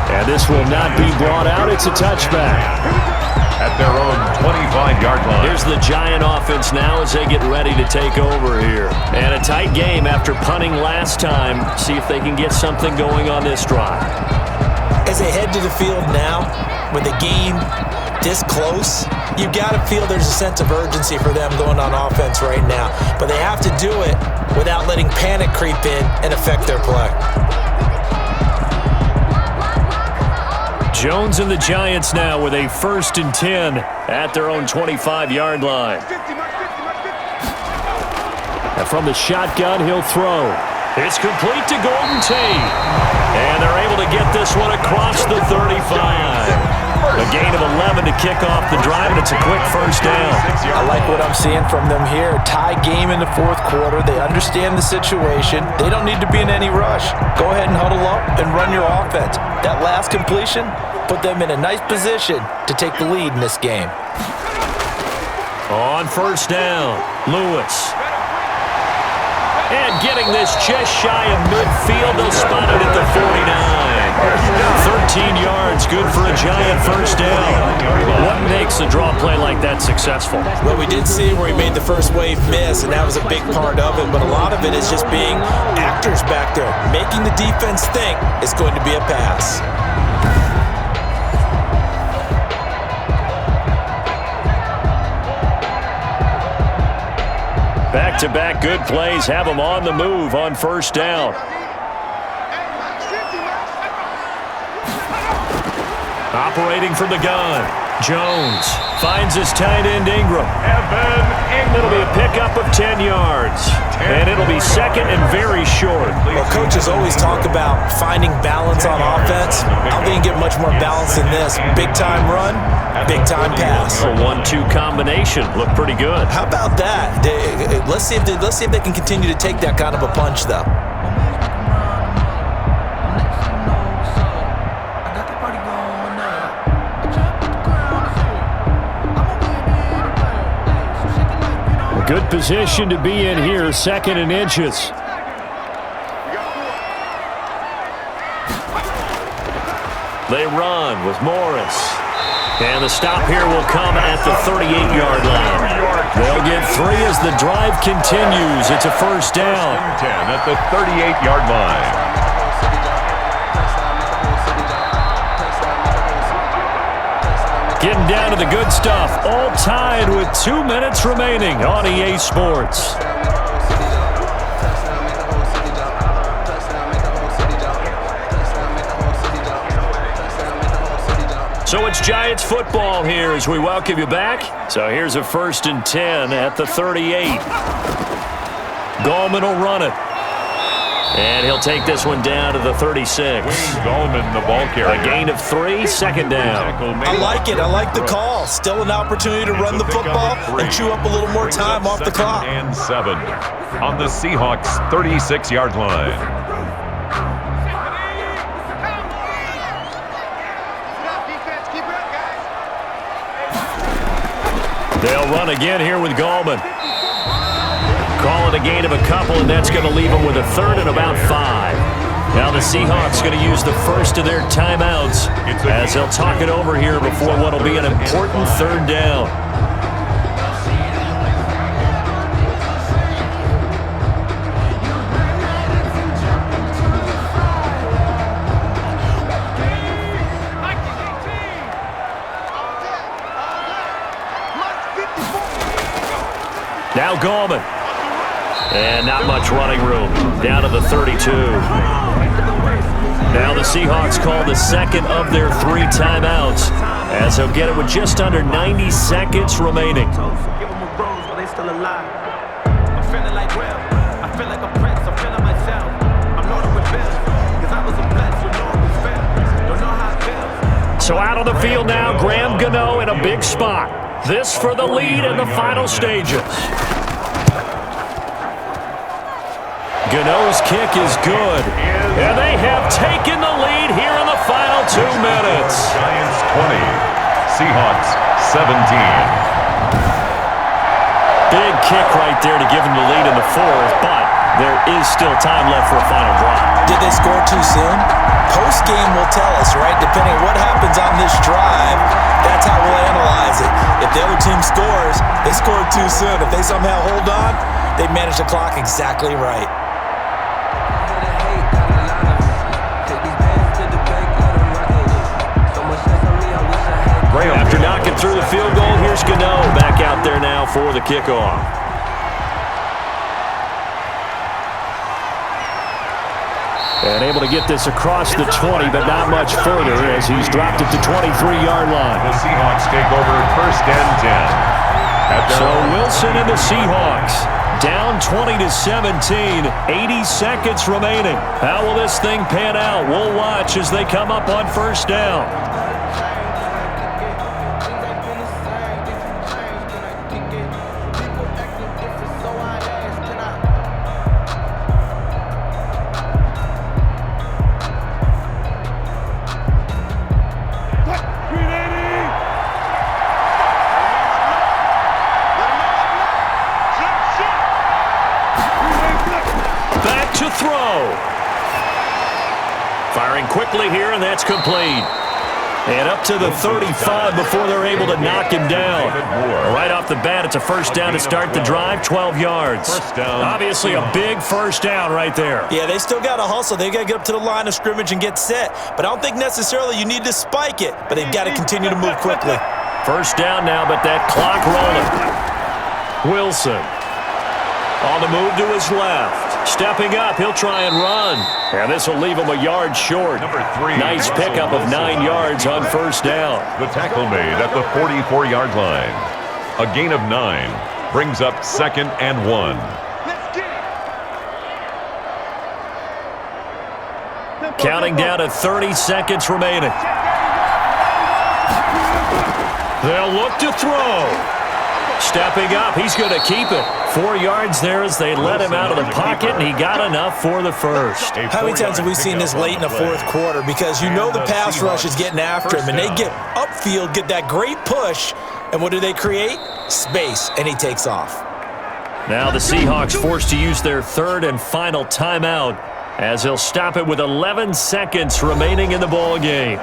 And this will not be brought out. It's a touchback.
At their own 25-yard line.
Here's the Giant offense now as they get ready to take over here. And a tight game after punting last time. See if they can get something going on this drive.
As they head to the field now, with the game this close, you've got to feel there's a sense of urgency for them going on offense right now. But they have to do it without letting panic creep in and affect their play.
Jones and the Giants now with a 1st and 10 at their own 25-yard line. And from the shotgun, he'll throw. It's complete to Golden Tate. And they're able to get this one across the 35. A gain of 11 to kick off the drive, and it's a quick 1st down.
I like what I'm seeing from them here. Tie game in the 4th quarter. They understand the situation. They don't need to be in any rush. Go ahead and huddle up and run your offense. That last completion put them in a nice position to take the lead in this game.
On 1st down, Lewis. And getting this just shy of midfield, they'll spot it at the 49. 13 yards, good for a Giant 1st down. What makes a draw play like that successful?
Well, we did see where he made the first wave miss, and that was a big part of it, but a lot of it is just being actors back there, making the defense think it's going to be a pass.
Back-to-back good plays have them on the move on 1st down. Operating from the gun, Jones finds his tight end Ingram. It'll be a pickup of 10 yards, and it'll be 2nd and very short.
Well, coaches always talk about finding balance on offense. I don't think you get much more balance than this. Big-time run, big-time pass.
A 1-2 combination looked pretty good.
How about that? Let's see if they can continue to take that kind of a punch, though.
Good position to be in here, 2nd and inches. They run with Morris. And the stop here will come at the 38-yard line. They'll get 3 as the drive continues. It's a 1st down.
10 at the 38-yard line.
Getting
Getting down to the good stuff. All tied with 2 minutes remaining on EA Sports. So it's Giants football here as we welcome you back. So here's a 1st and 10 at the 38. Gallman will run it. And he'll take this one down to the 36.
Gallman, the ball carrier.
A gain of 3, 2nd down.
I like it. I like the call. Still an opportunity to run the football and chew up a little more time off the clock.
And 7 on the Seahawks 36-yard line.
They'll run again here with Gallman. Call it a gain of a couple, and that's going to leave them with a 3rd and about 5. Now the Seahawks going to use the first of their timeouts as they'll talk it over here before what will be an important 3rd down. Now Gallman. And not much running room. Down to the 32. Now the Seahawks call the second of their 3 timeouts as they'll get it with just under 90 seconds remaining.
Give them a rose while they still alive. I'm feeling like well. I feel like a prince. I'm feeling myself. I'm not a rebel because I was a blessed. You know it fell. Don't know how I feel.
So out on the field now, Graham Gano in a big spot. This for the lead in the final stages. Gano's kick is good. And they have taken the lead here in the final 2 minutes.
Giants 20, Seahawks 17.
Big kick right there to give them the lead in the 4th, but there is still time left for a final drive.
Did they score too soon? Post-game will tell us, right? Depending on what happens on this drive, that's how we'll analyze it. If the other team scores, they scored too soon. If they somehow hold on, they manage the clock exactly right.
After knocking through the field goal, here's Gano back out there now for the kickoff. And able to get this across the 20, but not much further as he's dropped it to 23-yard line.
The Seahawks take over 1st and 10.
So Wilson and the Seahawks down 20-17, 80 seconds remaining. How will this thing pan out? We'll watch as they come up on 1st down. Quickly here, and that's complete. And up to the 35 before they're able to knock him down. Right off the bat, it's a 1st down to start the drive, 12 yards. Obviously a big 1st down right there.
Yeah, they still got to hustle. They got to get up to the line of scrimmage and get set. But I don't think necessarily you need to spike it, but they've got to continue to move quickly.
1st down now, but that clock rolling. Wilson on the move to his left. Stepping up, he'll try and run. And this will leave him a yard short.
Number 3.
Nice pickup of 9 yards on 1st down.
The tackle made at the 44-yard line. A gain of 9 brings up 2nd and 1.
Counting down to 30 seconds remaining. They'll look to throw. Stepping up, he's going to keep it. 4 yards there as they let him out of the pocket, and he got enough for the 1st.
How many times have we seen this late in the 4th quarter? Because you know the pass rush is getting after him, and they get upfield, get that great push, and what do they create? Space, and he takes off.
Now the Seahawks forced to use their 3rd and final timeout as they'll stop it with 11 seconds remaining in the ball game.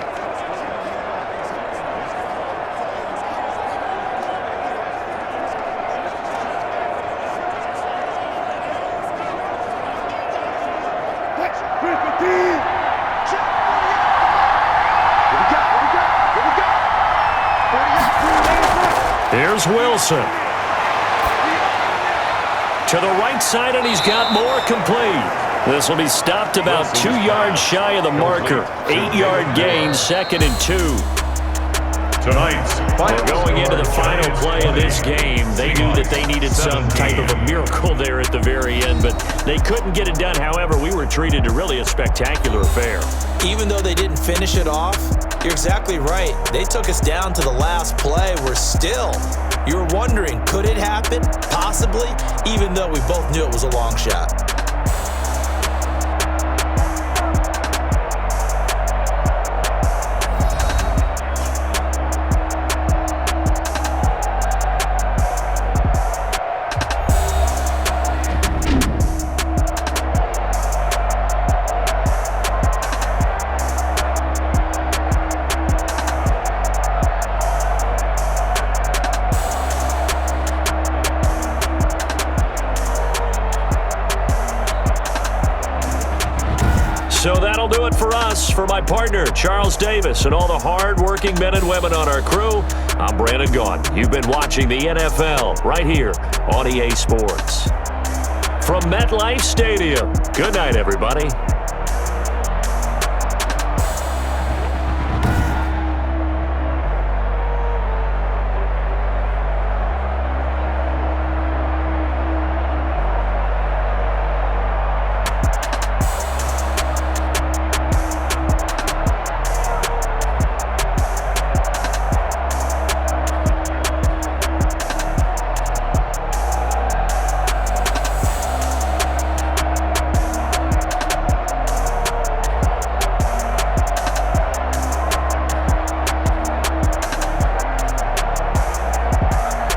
Here's Wilson. To the right side, and he's got more complete. This will be stopped about 2 yards shy of the marker. 8-yard gain, 2nd and 2. We're going into the final play of this game. They knew that they needed some type of a miracle there at the very end, but they couldn't get it done. However, we were treated to really a spectacular affair.
Even though they didn't finish it off, you're exactly right. They took us down to the last play. You were wondering, could it happen? Possibly, even though we both knew it was a long shot.
So that'll do it for us. For my partner, Charles Davis, and all the hard-working men and women on our crew, I'm Brandon Gaudin. You've been watching the NFL right here on EA Sports. From MetLife Stadium, good night, everybody.